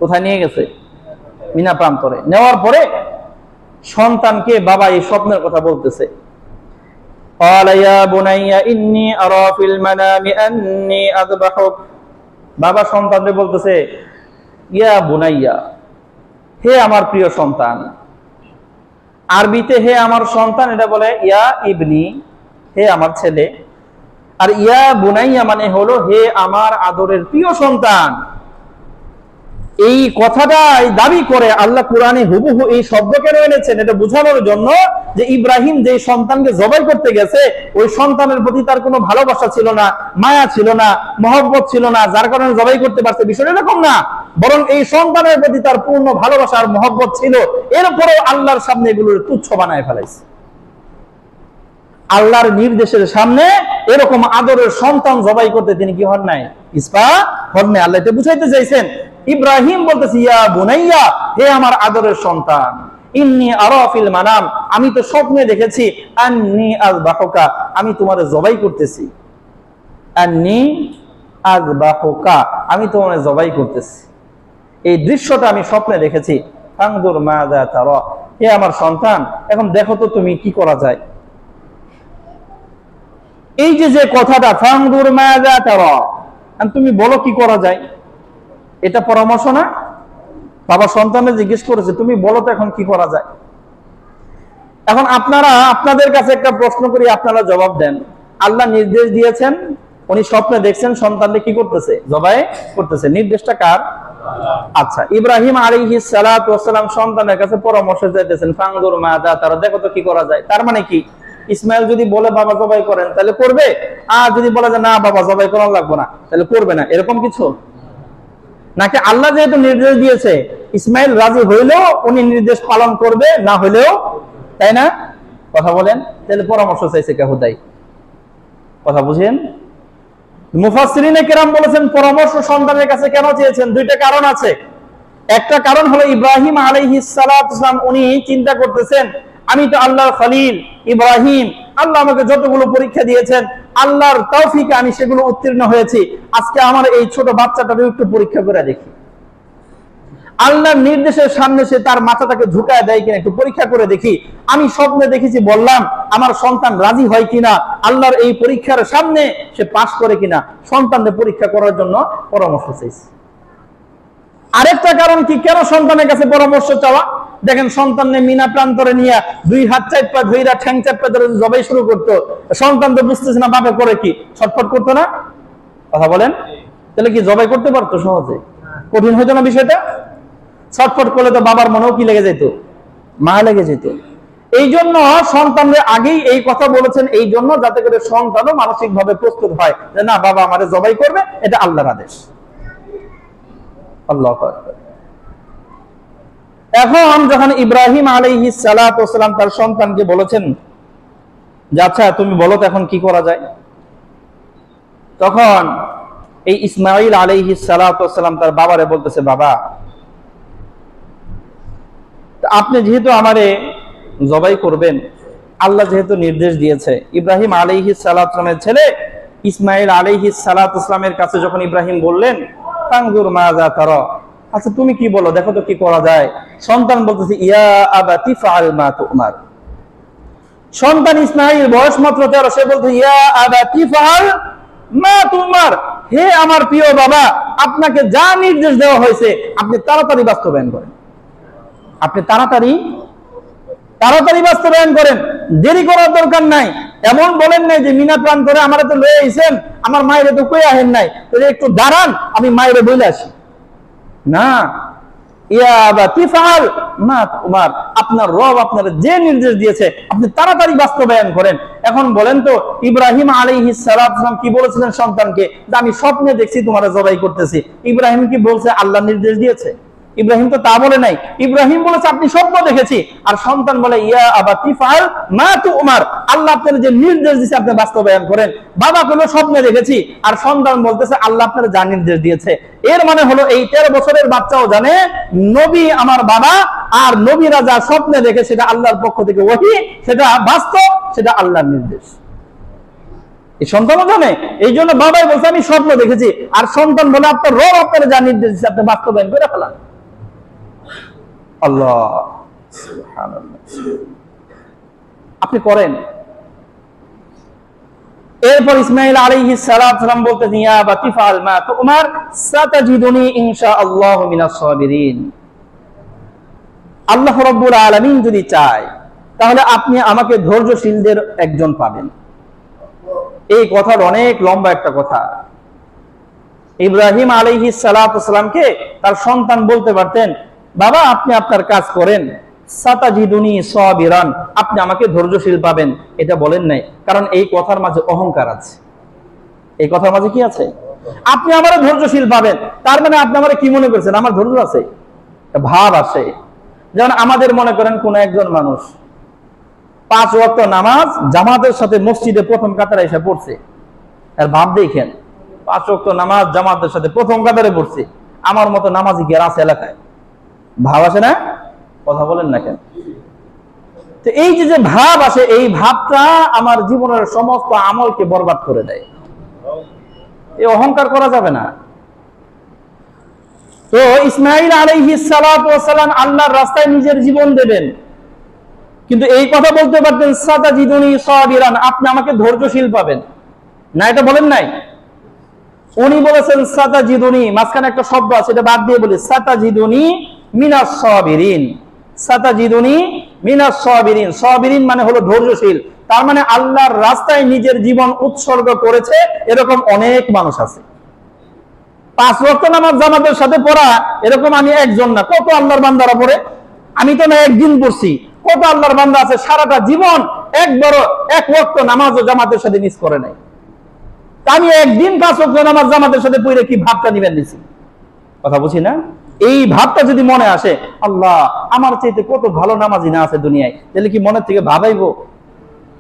S1: কোথায় নিয়ে গেছে? মিনা প্রান্তরে। নেওয়ার পরে সন্তানকে বাবা এই স্বপ্নের কথা বলতেছে, ক্বালা ইয়া বুনাইয়া ইন্নী আরা ফিল মানামি আন্নী আযবাহুক। বাবা সন্তানকে বলতেছে, ইয়া বুনাইয়া, হে আমার প্রিয় সন্তান। আরবিতে হে আমার সন্তান এটা বলে ইয়া ইবনি, হে আমার ছেলে। আর ইয়া বুনাইয়া মানে হলো হে আমার আদরের প্রিয় সন্তান। এই কথাটাই দাবি করে আল্লাহ কোরআনে হুবহু এই শব্দ কেন এনেছেন? এটা বোঝানোর জন্য যে ইব্রাহিম যে সন্তানকে জবাই করতে গেছে ওই সন্তানের প্রতি তার কোনো ভালোবাসা ছিল না, মায়া ছিল না, মহব্বত ছিল না, যার কারণে জবাই করতে পারছে। বিষয়টা এরকম না, বরং এই সন্তানের প্রতি তার পূর্ণ ভালোবাসা আর মহব্বত ছিল। এরপরেও আল্লাহর সামনে এগুলোর তুচ্ছ বানায় ফেলাইছে। আল্লাহর নির্দেশের সামনে এরকম আদরের সন্তান জবাই করতে তিনি কি হন নাই? ইসপা হন নাই। আল্লাহ এটা বুঝাইতে চাইছেন। ইব্রাহিম বলতেছে, ইয়া বুনাইয়া, হে আমার আদরের সন্তান, ইন্নী আরা ফিল মানাম, আমি তো স্বপ্নে দেখেছি, আন্নী আযবাহুকা, আমি তোমারে জবাই করতেছি। আন্নী আযবাহুকা, আমি তোমারে জবাই করতেছি। এই দৃশ্যটা আমি স্বপ্নে দেখেছি। ফানজুর মাযা তারা, হে আমার সন্তান, এখন দেখো তো তুমি কি করা যায়। এই যে কথাটা ফানজুর মাযা তারা, তুমি বলো কি করা যায়, এটা পরামর্শ না? বাবা সন্তানে জিজ্ঞেস করেছে, তুমি বলো তো এখন কি করা যায়। এখন আপনারা আপনাদের কাছে একটা প্রশ্ন করি, আপনারা জবাব দেন। আল্লাহ নির্দেশ দিয়েছেন, উনি স্বপ্নে দেখছেন সন্তানকে কি করতেছে? জবাই করতেছে। নির্দেশটা কার? আচ্ছা, ইব্রাহিম আলাইহিস সালাতু ওয়াস সালাম সন্তানের কাছে পরামর্শ চাইতেছেন, ফানজুর মাযা তারা, দেখো তো কি করা যায়। তার মানে কি? ইসমাইল যদি বলে বাবা জবাই করেন তাহলে করবে, আর যদি বলে যে না বাবা জবাই করা লাগবে না তাহলে করবে না, এরকম কিছু নাকি? আল্লাহ যেহেতু নির্দেশ দিয়েছে, ইসমাইল রাজি হইলেও উনি নির্দেশ পালন করবে, না হইলেও, তাই না? কথা বলেন, তাহলে পরামর্শ চাইছে কে? হুদাই। কথা বুঝেন? মুফাসসিরিনে কেরাম বলেছেন পরামর্শ সন্তানের কাছে কেন চেয়েছেন? দুইটা কারণ আছে। একটা কারণ হলো ইব্রাহিম আলাইহিস সালাতু ওয়াস সালাম উনি চিন্তা করতেছেন, আমি তো আল্লাহর খলিল ইব্রাহিম, আল্লাহ আমাকে যতগুলো পরীক্ষা দিয়েছেন আল্লাহর তৌফিকে আমি সেগুলো উত্তীর্ণ হয়েছি। আজকে আমার এই ছোট বাচ্চাটাকে একটু পরীক্ষা করে দেখি। আল্লাহর নির্দেশের সামনে সে তার মাথাটাকে ঝুঁকায় দেয় কিনা একটু পরীক্ষা করে দেখি। আমি স্বপ্নে দেখেছি বললাম, আমার সন্তান রাজি হয় কিনা, আল্লাহর এই পরীক্ষার সামনে সে পাশ করে কিনা, সন্তানকে পরীক্ষা করার জন্য পরামর্শ চাইছি। আরেকটা কারণ কি, কেন সন্তানের কাছে পরামর্শ চাওয়া? দেখেন সন্তানকে মিনা প্রান্তরে নিয়ে দুই হাত চাপা ধইরা ঠ্যাং চাপা ধরে জবাই শুরু করতো, সন্তান তো বুঝতেছে না বাপে করে কি, ছটফট করতো না? কথা বলেন, তাহলে কি জবাই করতে পারতো সহজে? কঠিন হইতো না বিষয়টা? ছটফট করলে তো বাবার মনেও কি লেগে যেত? মা লেগে যেত। এই জন্য সন্তানদের আগেই এই কথা বলেছেন, এই জন্য যাতে করে সন্তানও মানসিক ভাবে প্রস্তুত হয় যে না বাবা আমারে জবাই করবে, এটা আল্লাহর আদেশ। আল্লাহু আকবার। এখন যখন ইব্রাহিম আলাইহিস সালাতু ওয়াস সালাম তার সন্তানকে বলেছেন যে আচ্ছা তুমি বলো তো এখন কি করা যায়, তখন এই ইসমাঈল আলাইহিস সালাতু ওয়াস সালাম তার বাবারে বলতেছে, বাবা আপনি যেহেতু আমারে জবাই করবেন, আল্লাহ যেহেতু নির্দেশ দিয়েছে, ইব্রাহিম আলাইহিস সালাতু ওয়াস সালামের ছেলে ইসমাঈল আলাইহিস সালাতু ওয়াস সালামের কাছে যখন ইব্রাহিম বললেন ফানজুর মাযা তারা, আচ্ছা তুমি কি বলো, দেখো তো কি করা যায়। সন্তান বলতেছে, ইয়া আবাতি ফাআল মা তুমার। সন্তান ইসমাঈল বয়স মাত্র 13, সে বলতে ইয়া আবাতি ফাআল মা তুমার, হে আমার প্রিয় বাবা, আপনাকে যা নির্দেশ দেওয়া হয়েছে আপনি তাড়াতাড়ি বাস্তবায়ন করেন, আপনি তাড়াতাড়ি বাস্তবায়ন করেন, দেরি করার দরকার নাই। এমন বলেন নাই যে মিনা প্রান্তরে আমারে তো লয়ে আইছেন, আমার মায়েরে তো কই আহেন নাই, তাহলে একটু দাঁড়ান আমি মায়েরে বলে আসি। না, ইয়া আবাতি ফাআল মা তুমার, আপনার রব আপনার যে নির্দেশ দিয়েছে আপনি তাড়াতাড়ি বাস্তবায়ন করেন। এখন বলেন তো ইব্রাহিম আলাইহিস সালাতু ওয়াস সালাম কি বলেছিলেন সন্তানকে? যে আমি স্বপ্নে দেখছি তোমারে জবাই করতেছি। ইব্রাহিম কি বলছে আল্লাহ নির্দেশ দিয়েছে? ইব্রাহিম তো তা বলে নাই। ইব্রাহিম বলেছে আপনি স্বপ্ন দেখেছি, আর সন্তান বলে ইয়া আবাতি ফাআল মা তুমার, আল্লাহ আপনার যে নির্দেশ দিয়েছে আপনি বাস্তবায়ন করেন। বাবা কোনো স্বপ্নে দেখেছি, আর সন্তান বলতেছে আল্লাহ আপনার যা নির্দেশ দিয়েছে। এর মানে হলো এই 13 বছরের বাচ্চাও জানে নবী আমার বাবা, আর নবীরা যা স্বপ্নে দেখে সেটা আল্লাহর পক্ষ থেকে ওহী, সেটা বাস্তব, সেটা আল্লাহর নির্দেশ।
S2: এই সন্তানও জানে। এই জন্য বাবাই বলছে আমি স্বপ্ন দেখেছি, আর সন্তান বলে আপনার রব আপনার যা নির্দেশ দিচ্ছে আপনি বাস্তবায়ন করে ফেলান। আল্লাহ, আপনি করেন। এরপর ইসমাঈল আলাইহিস সালাম বলতেন, ইয়া আবাতি ফাআল মা তুমার সাতাজিদুনি ইনশাআল্লাহু মিনাস সাবিরিন। আল্লাহ রাব্বুল আলামিন যদি চায় তাহলে আপনি আমাকে ধৈর্যশীলদের একজন পাবেন। এই কথার অনেক লম্বা একটা কথা। ইব্রাহিম আলাইহিস সালামকে তার সন্তান বলতে পারতেন, বাবা আপনি আপনার কাজ করেন, সাতাজিদুনি সাবিরান, আপনি আমাকে ধৈর্যশীল পাবেন, এটা বলেন নাই। কারণ এই কথার মাঝে অহংকার আছে। এই কথার মাঝে কি আছে? আপনি আমারে ধৈর্যশীল পাবেন, তার মানে আপনি আমারে কি মনে করছেন আমার ধৈর্য আছে? ভাব আসে। যেমন আমাদের মনে করেন কোন একজন মানুষ 5 ওয়াক্ত নামাজ জামাতের সাথে মসজিদে প্রথম কাতারে এসে পড়ছে, আর ভাব দেখেন 5 ওয়াক্ত নামাজ জামাতের সাথে প্রথম কাতারে পড়ছে, আমার মতো নামাজি কে আছে এলাকায়? ভাব আসে না? কথা বলেন না কেন? তো এই যে ভাব আসে, এই ভাবটা আমার জীবনের সমস্ত আমলকে বরবাদ করে দেয়। এই অহংকার করা যাবে না। তো ইসমাঈল আলাইহিস সালাম আল্লাহর রাস্তায় নিজের জীবন দেবেন, কিন্তু এই কথা বলতে পারতেন সাতাজিদুনি সাবিরান, আপনি আমাকে ধৈর্যশীল পাবেন না, এটা বলেন নাই। উনি বলেছেন সাতাজিদুনি, মাঝখানে একটা শব্দ আছে, এটা বাদ দিয়ে বলি সাতাজিদুনি মিনাস সাবিরিন। সাতাজিদুনি মিনাস সাবিরিন, সাবিরিন মানে হলো ধৈর্যশীল। তার মানে আল্লাহর রাস্তায় নিজের জীবন উৎসর্গ করেছে এরকম অনেক মানুষ আছে। 5 ওয়াক্ত নামাজ জামাতের সাথে পড়া এরকম আমি একজন না, কত আল্লাহর বান্দারা পড়ে। আমি তো না একদিন পড়ছি, কত আল্লাহর বান্দা আছে সারাটা জীবন একবারও 1 ওয়াক্ত নামাজও জামাতের সাথে মিস করে নাই। আমি একদিন 5 ওয়াক্ত নামাজ জামাতের সাথে পড়ে কি ভাবটা নিবেন দিছি? কথা বুঝি না? এই ভাবটা যদি মনে আসে, আল্লাহ আমার চাইতে কত ভালো নামাজি না আছে দুনিয়ায়, তাহলে কি মনের থেকে ভাবাইবো?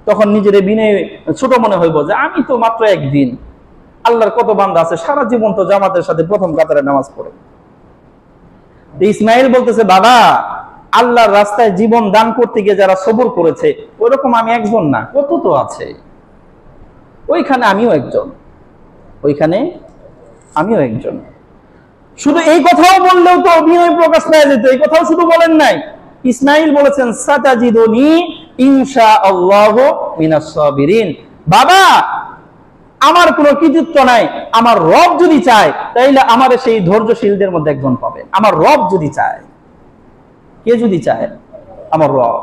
S2: তখন নিজের বিনয় ছোট মনে হইব যে আমি তো মাত্র একদিন, আল্লাহর কত বান্দা আছে সারা জীবন তো জামাতের সাথে প্রথম কাতারে নামাজ পড়ে। ইসমাঈল বলতেছে, বাবা আল্লাহর রাস্তায় জীবন দান করতে গিয়ে যারা সবর করেছে ওইরকম আমি একজন না, কত তো আছে। ওইখানে আমিও একজন, ওইখানে আমিও একজন। শুধু এই কথাও বললেও তো অভিনয় প্রকাশ পেয়ে যেত, এই কথাও শুধু বলেন নাই। ইসমাঈল বলেছেন সাতাজিদুনি ইনশাআল্লাহু মিনাস সাবিরিন, বাবা আমার কোনো কৃতিত্ব নাই, আমার রব যদি চায় তাইলে আমার সেই ধৈর্যশীলদের মধ্যে একজন পাবে। আমার রব যদি চায়, কে যদি চায়? আমার রব।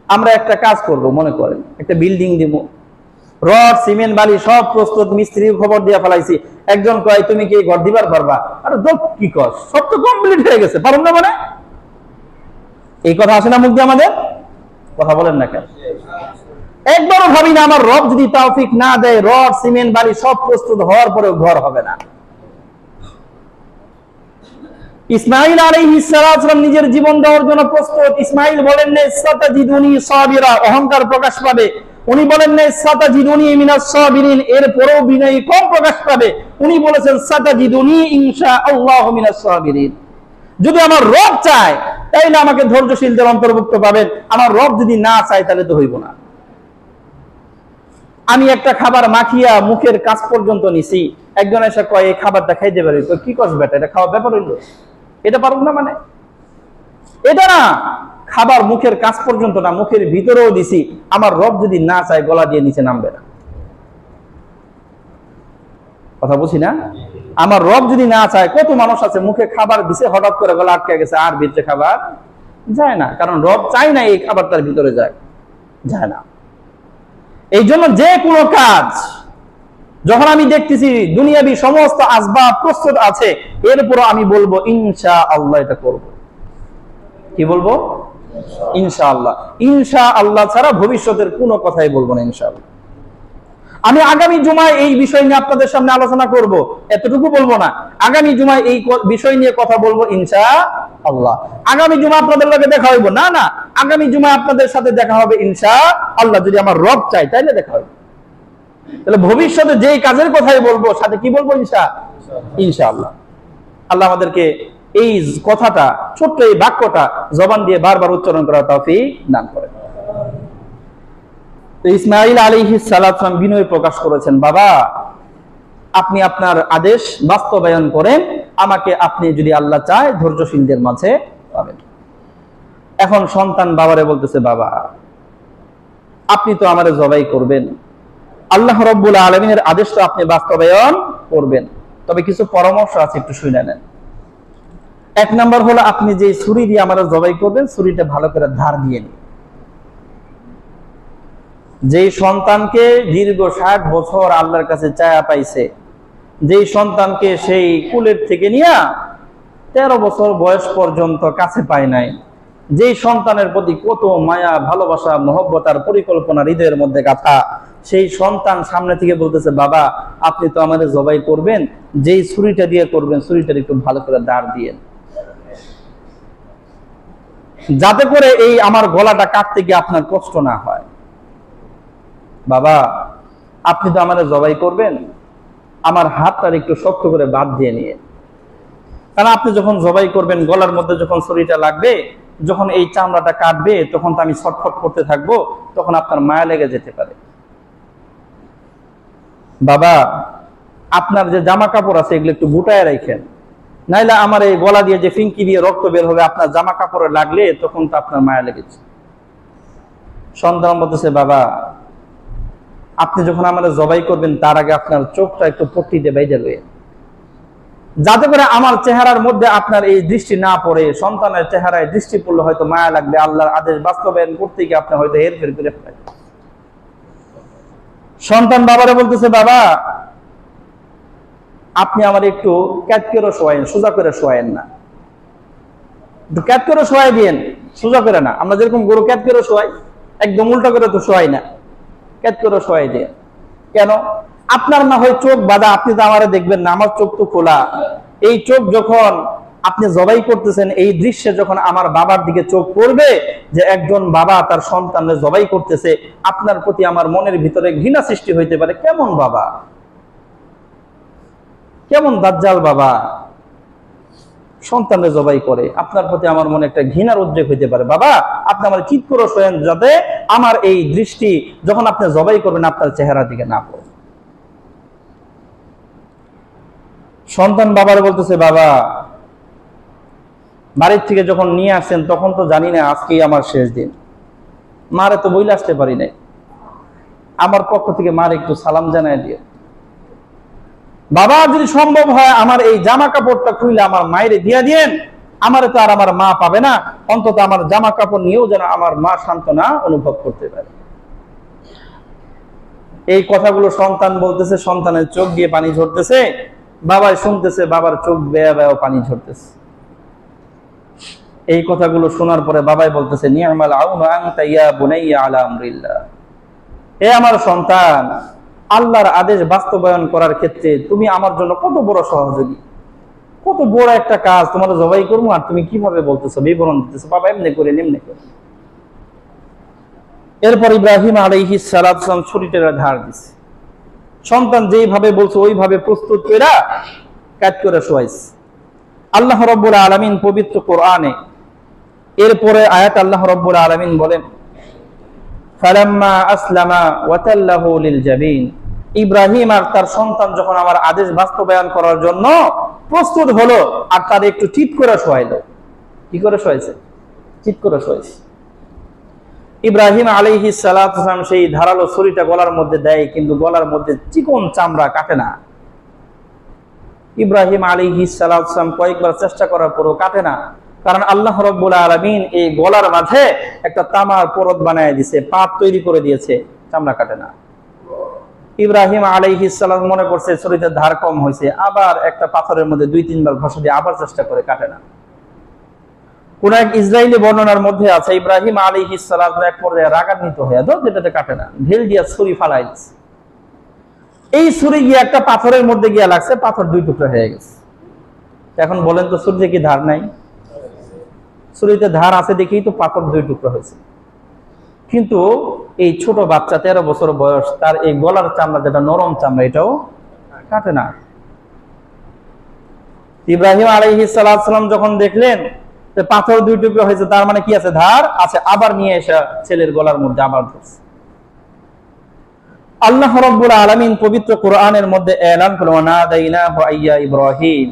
S2: আমরা একটা কাজ করব, মনে করেন একটা বিল্ডিং দিব, রড সিমেন্ট বালি সব প্রস্তুত, মিস্ত্রির খবর দিয়ে ফেলাইছি। একজন কয় তুমি কি ঘর দিবার পারবা? আরে দোক কি কর, সব তো কমপ্লিট হয়ে গেছে, পারুন না মানে? এই কথা আসে না মুখ দিয়ে আমাদের? কথা বলেন না কেন? একবারও ভাবি না আমার রব যদি তৌফিক না দেয়, রড সিমেন্ট বালি সব প্রস্তুত হওয়ার পরেও ঘর হবে না। ইসমাঈল আলাইহিস সালাম নিজের জীবন দেওয়ার জন্য প্রস্তুত। ইসমাঈল বলেন না সাতাজিদুনি সাবিরা, অহংকার প্রকাশ পাবে। উনি বলেন না সাতাজিদুনি মিনাস সাবিরিন, এরপরেও বিনয়ী কম প্রকাশ পাবে। উনি বলেছেন সাতাজিদুনি ইনশাআল্লাহু মিনাস সাবিরিন। যদি আমার রব চায় তাইলে আমাকে ধৈর্যশীলদের অন্তর্ভুক্ত পাবেন, আমার রব যদি না চায় তাহলে তো হইব না। আমি একটা খাবার মাখিয়া মুখের কাছ পর্যন্ত নিছি, একজন এসে কয় এই খাবারটা খাইতে পারি, কি কস বেটা, এটা খাওয়া ব্যাপার হইলো? এটা পারুন না মানে? এটা না, খাবার মুখের কাছ পর্যন্ত না, মুখের ভিতরেও দিছি, আমার রব যদি না চায় গলা দিয়ে নিচে নামবে না। কথা বুঝি না? আমার রব যদি না চায়, কত মানুষ আছে মুখে খাবার দিছে হঠাৎ করে গলা আটকে গেছে, আর ভিতরে খাবার যায় না, কারণ রব চায় না এই খাবার তার ভিতরে যায় না। এই জন্য যে কোনো কাজ যখন আমি দেখতেছি দুনিয়াবি সমস্ত আসবাব প্রস্তুত আছে, এরপরও আমি বলবো ইনশাআল্লাহ এটা করব। কি বলবো? ইনশাআল্লাহ। ইনশাআল্লাহ ছাড়া ভবিষ্যতের কোনো কথাই বলবো না ইনশাআল্লাহ। আমি আগামী জুমায় এই বিষয় নিয়ে আপনাদের সামনে আলোচনা করব, এতটুকু বলবো না। আগামী জুমায় এই বিষয় নিয়ে কথা বলবো ইনশাআল্লাহ। আগামী জুমা আপনাদের লগে দেখা হইব না, না, আগামী জুমায় আপনাদের সাথে দেখা হবে ইনশাআল্লাহ, যদি আমার রব চাই তাইলে দেখা হবে। তাহলে ভবিষ্যতে যেই কাজের কথাই বলবো সাথে কি বলবো? ইনশাআল্লাহ। আল্লাহ আমাদেরকে এই কথাটা, ছোট্ট এই বাক্যটা জবান দিয়ে বারবার উচ্চারণ করার তৌফিক দান করেন। তো ইসমাঈল আলাইহিস সালাম বিনয় প্রকাশ করেছেন, বাবা আপনি আপনার আদেশ বাস্তবায়ন করেন, আমাকে আপনি যদি আল্লাহ চায় ধৈর্যশীলদের মাঝে পাবেন। এখন সন্তান বাবারে বলতেছে, বাবা আপনি তো আমারে জবাই করবেন, আল্লাহ রাব্বুল আলামিনের আদেশ তো আপনি বাস্তবায়ন করবেন, তবে কিছু পরামর্শ আছে, একটু শুনে নেন। এক নাম্বার হলো, আপনি যে ছুরি দিয়ে আমারে জবাই করবেন, ছুরিটা ভালো করে ধার দিয়ে নিন। যেই সন্তানকে দীর্ঘ 60 বছর আল্লাহর কাছে চায়া পাইছে, যেই সন্তানকে সেই কুলের থেকে নিয়ে 13 বছর বয়স পর্যন্ত কাছে পায় নাই, যেই সন্তানের প্রতি কত মায়া ভালোবাসা মহব্বত আর পরিকল্পনা হৃদয়ের মধ্যে গাঁথা, সেই সন্তান সামনে থেকে বলতেছে, বাবা আপনি তো আমাদের জবাই করবেন, যেই ছুরিটা দিয়ে করবেন ছুরিটা একটু ভালো করে দাঁড় দিয়েন, যাতে করে এই আমার গলাটা কাটতে গিয়ে আপনার কষ্ট না হয়। বাবা আপনি তো আমাদের জবাই করবেন, আমার হাতটার একটু শক্ত করে বাদ দিয়ে নিয়ে, কারণ আপনি যখন জবাই করবেন গলার মধ্যে যখন ছুরিটা লাগবে, যখন এই চামড়াটা কাটবে তখন তো আমি ছটফট করতে থাকবো, তখন আপনার মায়া লেগে যেতে পারে। বাবা আপনার যে জামা কাপড় আছে এগুলো একটু গুটায় রাখেন, নাইলে আমার এই গলা দিয়ে যে ফিঙ্কি দিয়ে রক্ত বের হবে আপনার জামা কাপড়ে লাগলে তখন তো আপনার মায়া লেগেছে। সন্তান বলতেছে, বাবা আপনি যখন আমাদের জবাই করবেন তার আগে আপনার চোখটা একটু পট্টি দিয়ে বাইরে লইয়েন, যাতে করে আমার চেহারার মধ্যে আপনার এই দৃষ্টি না পড়ে, সন্তানের চেহারায় দৃষ্টি পড়লে হয়তো মায়া লাগবে, আল্লাহর আদেশ বাস্তবায়ন করতে গিয়ে আপনি হয়তো হেরফের করে ফেলেন। সন্তান বাবারে বলতেছে, বাবা আপনি আমার একটু ক্যাট করে শোয়াইন, সোজা করে শোয়াইন না, একটু ক্যাট করে শোয়াই দিয়েন, সোজা করে না। আমরা যেরকম গরু ক্যাট করে শোয়াই, একদম উল্টা করে তো শোয়াই না, ক্যাট করে শোয়াই দিয়ে। কেন? আপনার না হয় চোখ বাঁধা, আপনি তো আমারে দেখবেন না, আমার চোখ তো খোলা। এই চোখ যখন আপনি জবাই করতেছেন, এই দৃশ্যে যখন আমার বাবার দিকে চোখ পড়বে যে একজন বাবা তার সন্তানের জবাই করতেছে, আপনার প্রতি আমার মনের ভিতরে ঘৃণা সৃষ্টি হইতে পারে। কেমন বাবা, কেমন দাজ্জাল বাবা সন্তানের জবাই করে, আপনার প্রতি আমার মনে একটা ঘৃণার উদ্রেক হইতে পারে। বাবা আপনি আমার চিৎ করে শোয়েন, যাতে আমার এই দৃষ্টি যখন আপনি জবাই করবেন আপনার চেহারার দিকে না পড়ে। সন্তান বাবার বলতেছে, বাবা বাড়ির থেকে যখন নিয়ে আসছেন তখন তো জানি না আজকেই আমার শেষ দিন, মারে তো বইলে আসতে পারি নাই, আমার পক্ষ থেকে মার একটু সালাম জানাই দিয়ে। বাবা যদি সম্ভব হয় আমার এই জামা কাপড়টা খুলে আমার মায়ের দিয়া দিয়েন, আমারে তো আর আমার মা পাবে না, অন্তত আমার জামা কাপড় নিয়েও যেন আমার মা সান্ত্বনা অনুভব করতে পারে। এই কথাগুলো সন্তান বলতেছে, সন্তানের চোখ দিয়ে পানি ঝরতেছে, বাবাই শুনতেছে, বাবার চোখ বেয়া বেয়া পানি ঝরতেছে। এই কথাগুলো শোনার পরে বাবাই বলতেছে, নি'মাল আউনু আনতা ইয়া বুনাইয়া আলা আমরিল্লাহ, হে আমার সন্তান, আল্লাহর আদেশ বাস্তবায়ন করার ক্ষেত্রে তুমি আমার জন্য কত বড় সহযোগী, কত বড় একটা কাজ তোমার জবাই করবো, আর তুমি কিভাবে বলতেছো, বিবরণ দিতেছো, বাবা এমনি করে এমনি করে। এরপর ইব্রাহিম আলাইহিস সালাম ছুরিটার ধার দিছে, সন্তান যেইভাবে বলছে ওইভাবে প্রস্তুত করে কাট করে শোয়াইছে। আল্লাহ রাব্বুল আলামিন পবিত্র কোরআনে এরপরে আয়াত আল্লাহ রাব্বুল আলামিন বলেন, ফালাম্মা আসলামা ওয়া তাল্লাহু লিল জাবিন, ইব্রাহিম আর তার সন্তান যখন আমার আদেশ বাস্তবায়ন করার জন্য প্রস্তুত হলো, আর তার একটু চিৎ করে শোয়াইলো। কি করে শোয়াইছে? চিৎ করে শোয়াইছে। ইব্রাহিম আলাইহিস সালাম সেই ধারালো ছুরিটা গলার মধ্যে দেয়, কিন্তু গলার মধ্যে চিকন চামড়া কাটে না। ইব্রাহিম আলাইহিস সালাম কয়েকবার চেষ্টা করার পরও কাটে না, কারণ আল্লাহ রাব্বুল আলামিন এই গলার মাঝে একটা তামার পরত বানায় দিয়েছে, পাত তৈরি করে দিয়েছে, চামড়া কাটে না। ইব্রাহিম আলাইহিস সালাম মনে করছে ছুরিটার ধার কম হয়েছে, আবার একটা পাথরের মধ্যে 2-3 বার ঘষা দিয়ে আবার চেষ্টা করে, কাটে না। কোন এক ইসরায়েলি বর্ণনার মধ্যে আছে ইব্রাহিম আলাইহিস সালাম এক পর্যায়ে রাগান্বিত হয়ে যেটাতে কাটে না, ঢেল দিয়া ছুরি ফালাই দিয়েছে। এই ছুরি গিয়ে একটা পাথরের মধ্যে গিয়ে লাগছে, পাথর 2 টুকরা হয়ে গেছে। এখন বলেন তো ছুরিতে কি ধার নাই? ছুরিতে ধার আছে দেখেই তো পাথর 2 টুকরা হয়েছে। কিন্তু এই ছোট বাচ্চা 13 বছর বয়স, তার এই গলার চামড়া যেটা নরম চামড়া এটাও কাটে না। ইব্রাহিম আলাইহিস সালাম যখন দেখলেন যে পাথর 2 টুকরা হয়েছে, তার মানে কি আছে? ধার আছে। আবার নিয়ে এসে ছেলের গলার মধ্যে আবার ধরছে। আল্লাহ রাব্বুল আলামিন পবিত্র কোরআনের মধ্যে এলান করলেন, ওয়ানাদাইনাহু আইয়া ইব্রাহিম,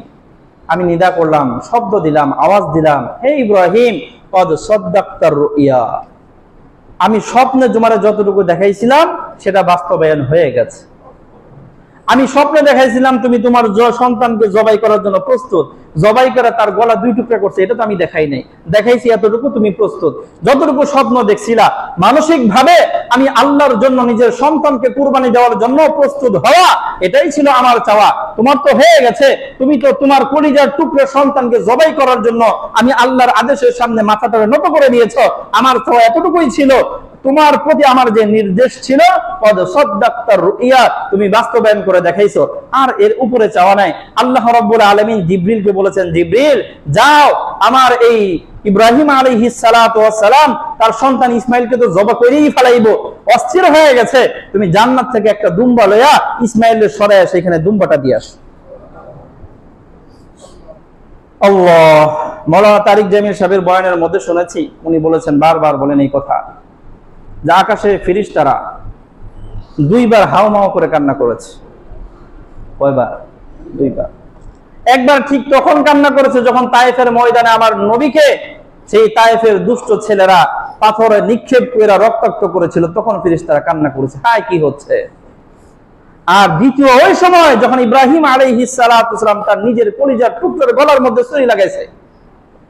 S2: আমি নিদা করলাম, শব্দ দিলাম, আওয়াজ দিলাম, হে ইব্রাহিম, কদ সাদ্দাক্তার রুইয়া, আমি স্বপ্নে তোমারে যতটুকু দেখাইছিলাম সেটা বাস্তবায়ন হয়ে গেছে। আমি স্বপ্নে দেখাইছিলাম তুমি তোমার সন্তানকে জবাই করার জন্য প্রস্তুত, জবাই করে তার গলা 2 টুকরা করছে, এটা তো আমি দেখাই নাই, দেখাইছি এতটুকু তুমি প্রস্তুত। যতটুকু স্বপ্ন দেখছিলা মানসিক ভাবে আমি আল্লাহর জন্য নিজের সন্তানকে কুরবানি দেওয়ার জন্য প্রস্তুত হওয়া, এটাই ছিল আমার চাওয়া। তোমার তো হয়ে গেছে, তুমি তো তোমার কলিজার টুকরা সন্তানকে জবাই করার জন্য আমি আল্লাহর আদেশের সামনে মাথাটা নত করে দিয়েছো। আমার চাওয়া এতটুকুই ছিল, তোমার প্রতি আমার যে নির্দেশ ছিল তুমি বাস্তবায়ন করে দেখাইছো, আর এর উপরে চাওয়া নাই। আল্লাহ রাব্বুল আলামিন জিবরিলকে বলেছেন, জিবরিল যাও, আমার এই ইব্রাহিম আলাইহিস সালাতু ওয়াস সালাম তার সন্তান ইসমাইলকে তো জবাই করেই ফেলাইবো, অস্থির হয়ে গেছে, তুমি জান্নাত থেকে একটা দুম্বা লইয়া ইসমাইলের সরায়া সেখানে দুম্বাটা দিয়ে আসো। আল্লাহ, মাওলানা তারিক জামিল সাহেবের বয়ানের মধ্যে শুনেছি, উনি বলেছেন, বারবার বলেন এই কথা, যে আকাশে ফেরেশতারা 2 বার হাওমাও করে কান্না করেছে। কয়বার? 2 বার। একবার ঠিক তখন কান্না করেছে যখন তায়েফের ময়দানে আমার নবীকে সেই তায়েফের দুষ্ট ছেলেরা পাথরে নিক্ষেপ করে রক্তাক্ত করেছিল, তখন ফেরেশতারা কান্না করেছে, হায় কি হচ্ছে। আর দ্বিতীয় ওই সময় যখন ইব্রাহিম আলাইহিস সালাতু ওয়াস সালাম তার নিজের কলিজার টুকরোর গলার মধ্যে ছুরি লাগাইছে,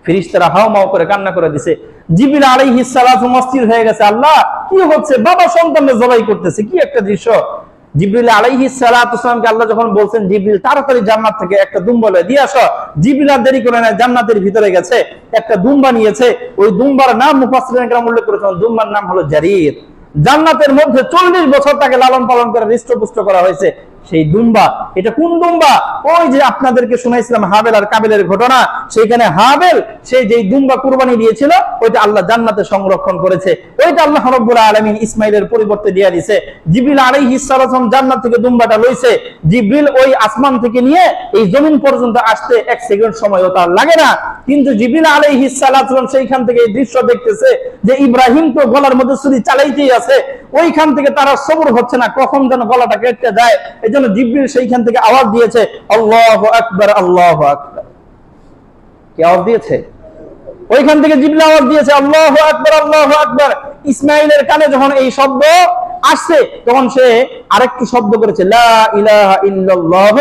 S2: ফেরেশতারা হাওমাও করে কান্না করে দিছে। জিবরিল আলাইহিস সালাতু অস্থির হয়ে গেছে, আল্লাহ কি হচ্ছে, বাবা সন্তানকে জবাই করতেছে, কি একটা দৃশ্য। জিবরিল আলাইহিস সালাতু ওয়াস সালামকে আল্লাহ যখন বলছেন, জিবরিল তাড়াতাড়ি জান্নাত থেকে একটা দুম্বা লয়ে দিয়ে আসো, জিবরিল আর দেরি করে না, জান্নাতের ভিতরে গেছে, একটা দুম্বা নিয়েছে। ওই দুম্বার নাম মুফাসসিরিন কেরাম উল্লেখ করেছেন, দুম্বার নাম হলো জারির। জান্নাতের মধ্যে 40 বছর তাকে লালন পালন করে হৃষ্টপুষ্ট করা হয়েছে। সেই দুম্বা, এটা কোন দুম্বা? ওই যে আপনাদেরকে শুনাইছিলাম হাবেল আর কাবিলের ঘটনা, সেখানে হাবেল সেই যে দুম্বা কুরবানি দিয়েছিল, ওইটা আল্লাহ জান্নাতে সংরক্ষণ করেছে, ওইটা আল্লাহ রাব্বুল আলামিন ইসমাইলের পরিবর্তে দিয়ে দিয়েছে। জিবরিল আলাইহিস সালাম জান্নাত থেকে দুম্বাটা লইছে, জিবরিল ওই আসমান থেকে নিয়ে এই জমিন পর্যন্ত আসতে 1 সেকেন্ড সময়ও তার লাগে না। কিন্তু জিবরিল আলাইহিস সালাম সেইখান থেকে এই দৃশ্য দেখতেছে যে ইব্রাহিম তো গলার মধ্যে ছুরি চালাইতেই আছে, ওইখান থেকে তারা সবর হচ্ছে না, কখন যেন গলাটা কেটে যায়। এই জন্য জিবরিল সেইখান থেকে আওয়াজ দিয়েছে, আল্লাহু আকবার, আল্লাহু আকবার। কি আওয়াজ দিয়েছে? ওইখান থেকে জিবরিল আওয়াজ দিয়েছে, আল্লাহু আকবার, আল্লাহু আকবার। ইসমাইলের কানে যখন এই শব্দ আসছে, তখন সে আরেকটি শব্দ করেছে, লা ইলাহা ইল্লাল্লাহ,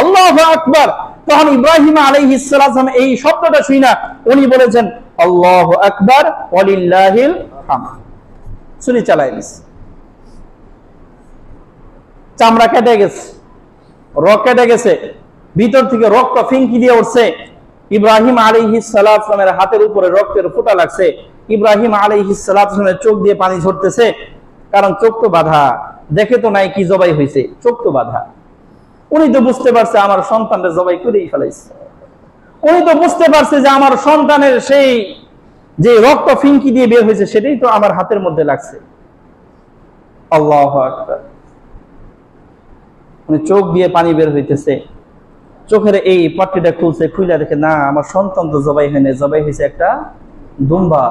S2: আল্লাহু আকবার। তখন ইব্রাহিম আলাইহিস সালাম এই শব্দটা শুনা উনি বলেছেন, আল্লাহু আকবার ওয়ালিল্লাহিল হামদ। ছুরি চালাই দিস, চামড়া কেটে গেছে, রক কেটে গেছে, ভিতর থেকে রক্ত ফিনকি দিয়ে উঠছে। ইব্রাহিম আলাইহিস সালামের হাতের উপরে রক্তের ফোঁটা লাগছে। ইব্রাহিম আলাইহিস সালামের চোখ দিয়ে পানি ঝরতেছে, কারণ চোখ তো বাঁধা, দেখে তো নাই কি জবাই হয়েছে, চোখ তো বাঁধা। উনি তো বুঝতে পারছে আমার সন্তানটা জবাই করেই ফেলাইছে, উনি তো বুঝতে পারছে যে আমার সন্তানের সেই যে রক্ত ফিনকি দিয়ে বের হয়েছে সেটাই তো আমার হাতের মধ্যে লাগছে। আল্লাহু আকবার। চোখ দিয়ে পানি বের হইতেছে, চোখের এই পাট্টিটা খুলছে, খুলে দেখে না, আমার সন্তান তো জবাই হয়নি, জবাই হয়েছে একটা দুম্বা।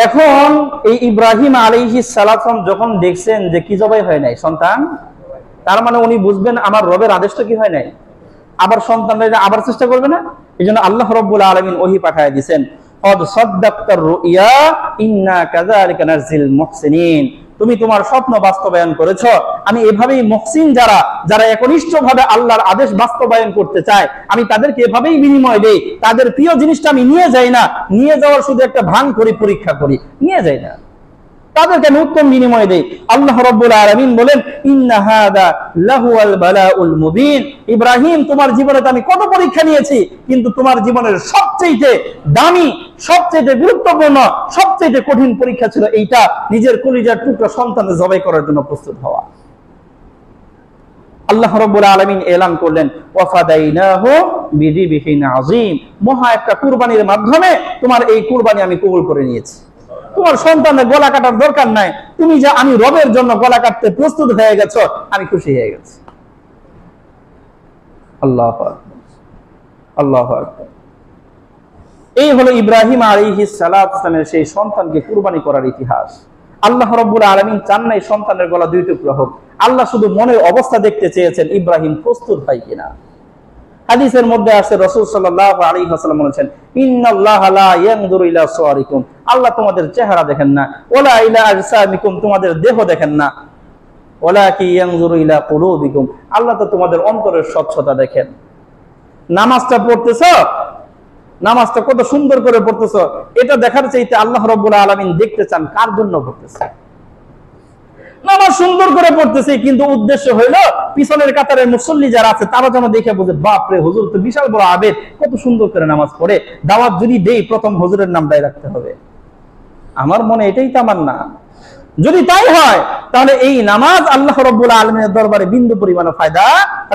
S2: এখন এই ইব্রাহিম আলাইহিস সালাম যখন দেখছেন যে কি জবাই হয় নাই, সন্তান, তার মানে উনি বুঝবেন আমার রবের আদেশটা কি হয় নাই, আবার সন্তানরা আবার চেষ্টা করবে না। এই জন্য আল্লাহ রাব্বুল আলামিন ওহী পাঠায় দিয়েছেন, কদ সাদ্দাক্তার রুইয়া ইন্না কাযালিকা নারজিল মুহসিনিন, তুমি তোমার স্বপ্ন বাস্তবায়ন করেছো, আমি এভাবেই মুহসিন যারা একনিষ্ঠভাবে আল্লাহর আদেশ বাস্তবায়ন করতে চায়, আমি তাদেরকে এভাবেই বিনিময় দেই। তাদের প্রিয় জিনিসটা আমি নিয়ে যাই না, নিয়ে যাওয়ার শুধু একটা ভান করি, পরীক্ষা করি, নিয়ে যাই না, তাদেরকে আমি উত্তম বিনিময় দেই। আল্লাহ রাব্বুল আলামিন বলেন, ইন্না হাদা লাহুয়াল বালাউল মুবিন, ইব্রাহিম তোমার জীবনে তো আমি কত পরীক্ষা নিয়েছি, কিন্তু তোমার জীবনের সবচেয়ে দামি, সবচেয়ে গুরুত্বপূর্ণ, সবচেয়ে কঠিন পরীক্ষা ছিল এইটা, নিজের কলিজার টুকরা সন্তানকে জবাই করার জন্য প্রস্তুত হওয়া। আল্লাহ রাব্বুল আলামিন এলান করলেন, ওয়াফাদাইনাহু বিযিবহিন আযীম, মহা একটা কুরবানির মাধ্যমে তোমার এই কুরবানি আমি কবুল করে নিয়েছি। তোমার সন্তানের গলা কাটার দরকার নাই, তুমি যা আমি রবের জন্য গলা কাটতে প্রস্তুত হয়ে গেছো, আমি খুশি হয়ে গেছি। আল্লাহু আকবার, আল্লাহু আকবার। এই হলো ইব্রাহিম আলাইহিস সালামের সেই সন্তানকে কুরবানি করার ইতিহাস। আল্লাহ রাব্বুল আলামিন চান নাই সন্তানের গলা দুই টুকরা হোক। আল্লাহ শুধু মনের অবস্থা দেখতে চেয়েছেন ইব্রাহিম প্রস্তুত হয় কিনা। হাদিসের মধ্যে আছে রাসূল সাল্লাল্লাহু আলাইহি ওয়াসাল্লাম বলেছেন, ইন্নাল্লাহা লা ইয়ানজুরু ইলা সুওয়ারিকুম, আল্লাহ তোমাদের চেহারা দেখেন না, ওয়ালা ইলা আজসামিকুম, তোমাদের দেহ দেখেন না, ওয়ালাকি ইয়ানজুরু ইলা কুলুবিকুম, আল্লাহ তো তোমাদের অন্তরের স্বচ্ছতা দেখেন। নামাজটা পড়তেছো, নামাজটা কত সুন্দর করে পড়তেছো, এটা দেখার চাইতে আল্লাহ রাব্বুল আলামিন দেখতে চান কার জন্য পড়তেছে। নামাজ সুন্দর করে পড়তেছে, কিন্তু উদ্দেশ্য হইলো পিছনের কাতারের মুসল্লি যারা আছে তারা যেন দেখে বুঝে, বাপ রে, হুজুর তো বিশাল বড় আবেদ, কত সুন্দর করে নামাজ পড়ে, দাওয়াত যদি দেই প্রথম হুজুরের নামটাই রাখতে হবে। আমার মনে এটাই তামান্না। যদি তাই হয় তাহলে এই নামাজ আল্লাহ রাব্বুল আলামিনের দরবারে বিন্দু পরিমাণ ফায়দা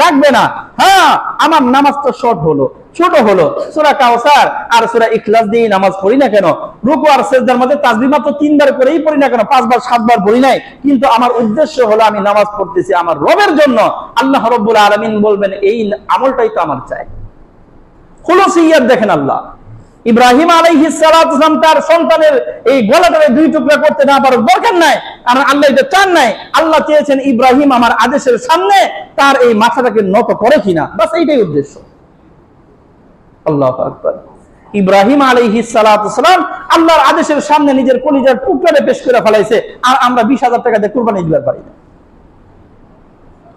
S2: রাখবে না। হ্যাঁ, আমার নামাজ তো শর্ট হলো, ছোট হলো, সূরা কাউসার আর সূরা ইখলাস দিয়ে নামাজ পড়ি না কেন, রুকু আর সিজদার মধ্যে তাসবিহ মাত্র 3 বার করেই পড়ি না কেন, 5 বার 7 বার পড়ি নাই, কিন্তু আমার উদ্দেশ্য হলো আমি নামাজ পড়তেছি আমার রবের জন্য। আল্লাহ রাব্বুল আলামিন বলবেন এই আমলটাই তো আমার চাই। খুলুসিয়ত দেখেন আল্লাহ। ইব্রাহিম আলাইহিস সালাতু ওয়াস সালাম তার সন্তানের এই গলাটারে দুই টুকরা করতে না পারার দরকার নাই, কারণ আল্লাহ এটা চান নাই। আল্লাহ চেয়েছেন ইব্রাহিম আমার আদেশের সামনে তার এই মাথাটাকে নত করে কিনা, বাস এইটাই উদ্দেশ্য। আল্লাহু আকবার। ইব্রাহিম আলাইহিস সালাতু ওয়াস সালাম আল্লাহর আদেশের সামনে নিজের কলিজার টুকরাটা পেশ করে ফেলাইছে, আর আমরা 20,000 টাকা দিয়ে কুরবানি দিতে পারি না।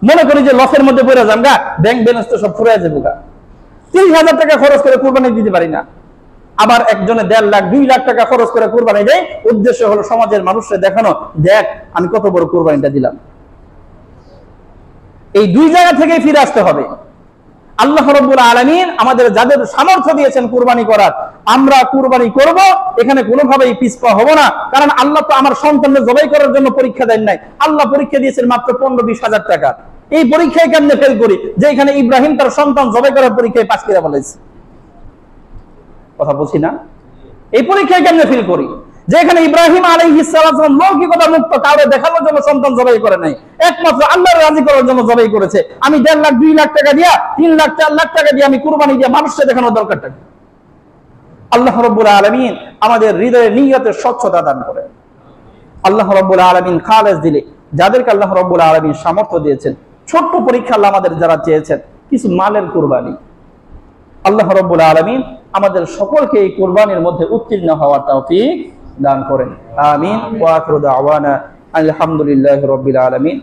S2: মনে করি যে লসের মধ্যে পড়ে যাম গা, ব্যাংক ব্যালেন্স তো সব ফুরায় যাবে গা, 30,000 টাকা খরচ করে কুরবানি দিতে পারি না। আবার একজনে 1.5 লাখ 2 লাখ টাকা খরচ করে কুরবানি দেয়, উদ্দেশ্য হলো সমাজের মানুষকে দেখানো, দেখ আমি কত বড় কুরবানিটা দিলাম। এই দুই জায়গা থেকে ফিরে আসতে হবে। আল্লাহ রাব্বুল আলামিন আমাদের যাদের সামর্থ্য দিয়েছেন কুরবানি করার, আমরা কুরবানি করব, এখানে কোনোভাবেই পিছপা হব না। কারণ আল্লাহ তো আমার সন্তানকে জবাই করার জন্য পরীক্ষা দেন নাই, আল্লাহ পরীক্ষা দিয়েছেন মাত্র 15-20 হাজার টাকা। এই পরীক্ষায় কেমনে ফেল করি যে এখানে ইব্রাহিম তার সন্তান জবাই করার পরীক্ষায় পাস করে ফেলেছে? কথা বলছি না? এই পরীক্ষায় কেমনে ফিল করি যে এখানে ইব্রাহিম আলাইহিস সালাম লৌকিকতা মুক্ত, কাউকে দেখানোর জন্য সন্তান জবাই করে নাই, একমাত্র আল্লাহর রাজি করার জন্য জবাই করেছে। আমি 1.5 লাখ 2 লাখ টাকা দিয়া, 3 লাখ 4 লাখ টাকা দিয়ে আমি কুরবানি দিয়ে মানুষকে দেখানোর দরকারটা কি? আল্লাহ রাব্বুল আলামিন আমাদের হৃদয়ে নিয়তের স্বচ্ছতা দান করেন। আল্লাহ রাব্বুল আলামিন খালেস দিলে, যাদেরকে আল্লাহ রাব্বুল আলামিন সামর্থ্য দিয়েছেন, ছোট্ট পরীক্ষা আল্লাহ আমাদের যারা চেয়েছেন কিছু মালের কুরবানি, আল্লাহ রাব্বুল আলামিন আমাদের সকলকে এই কুরবানির মধ্যে উত্তীর্ণ হওয়ার তৌফিক দান করেন। আমিন। ওয়া আখিরু দাওয়ানা আলহামদুলিল্লাহি রাব্বিল আলামিন।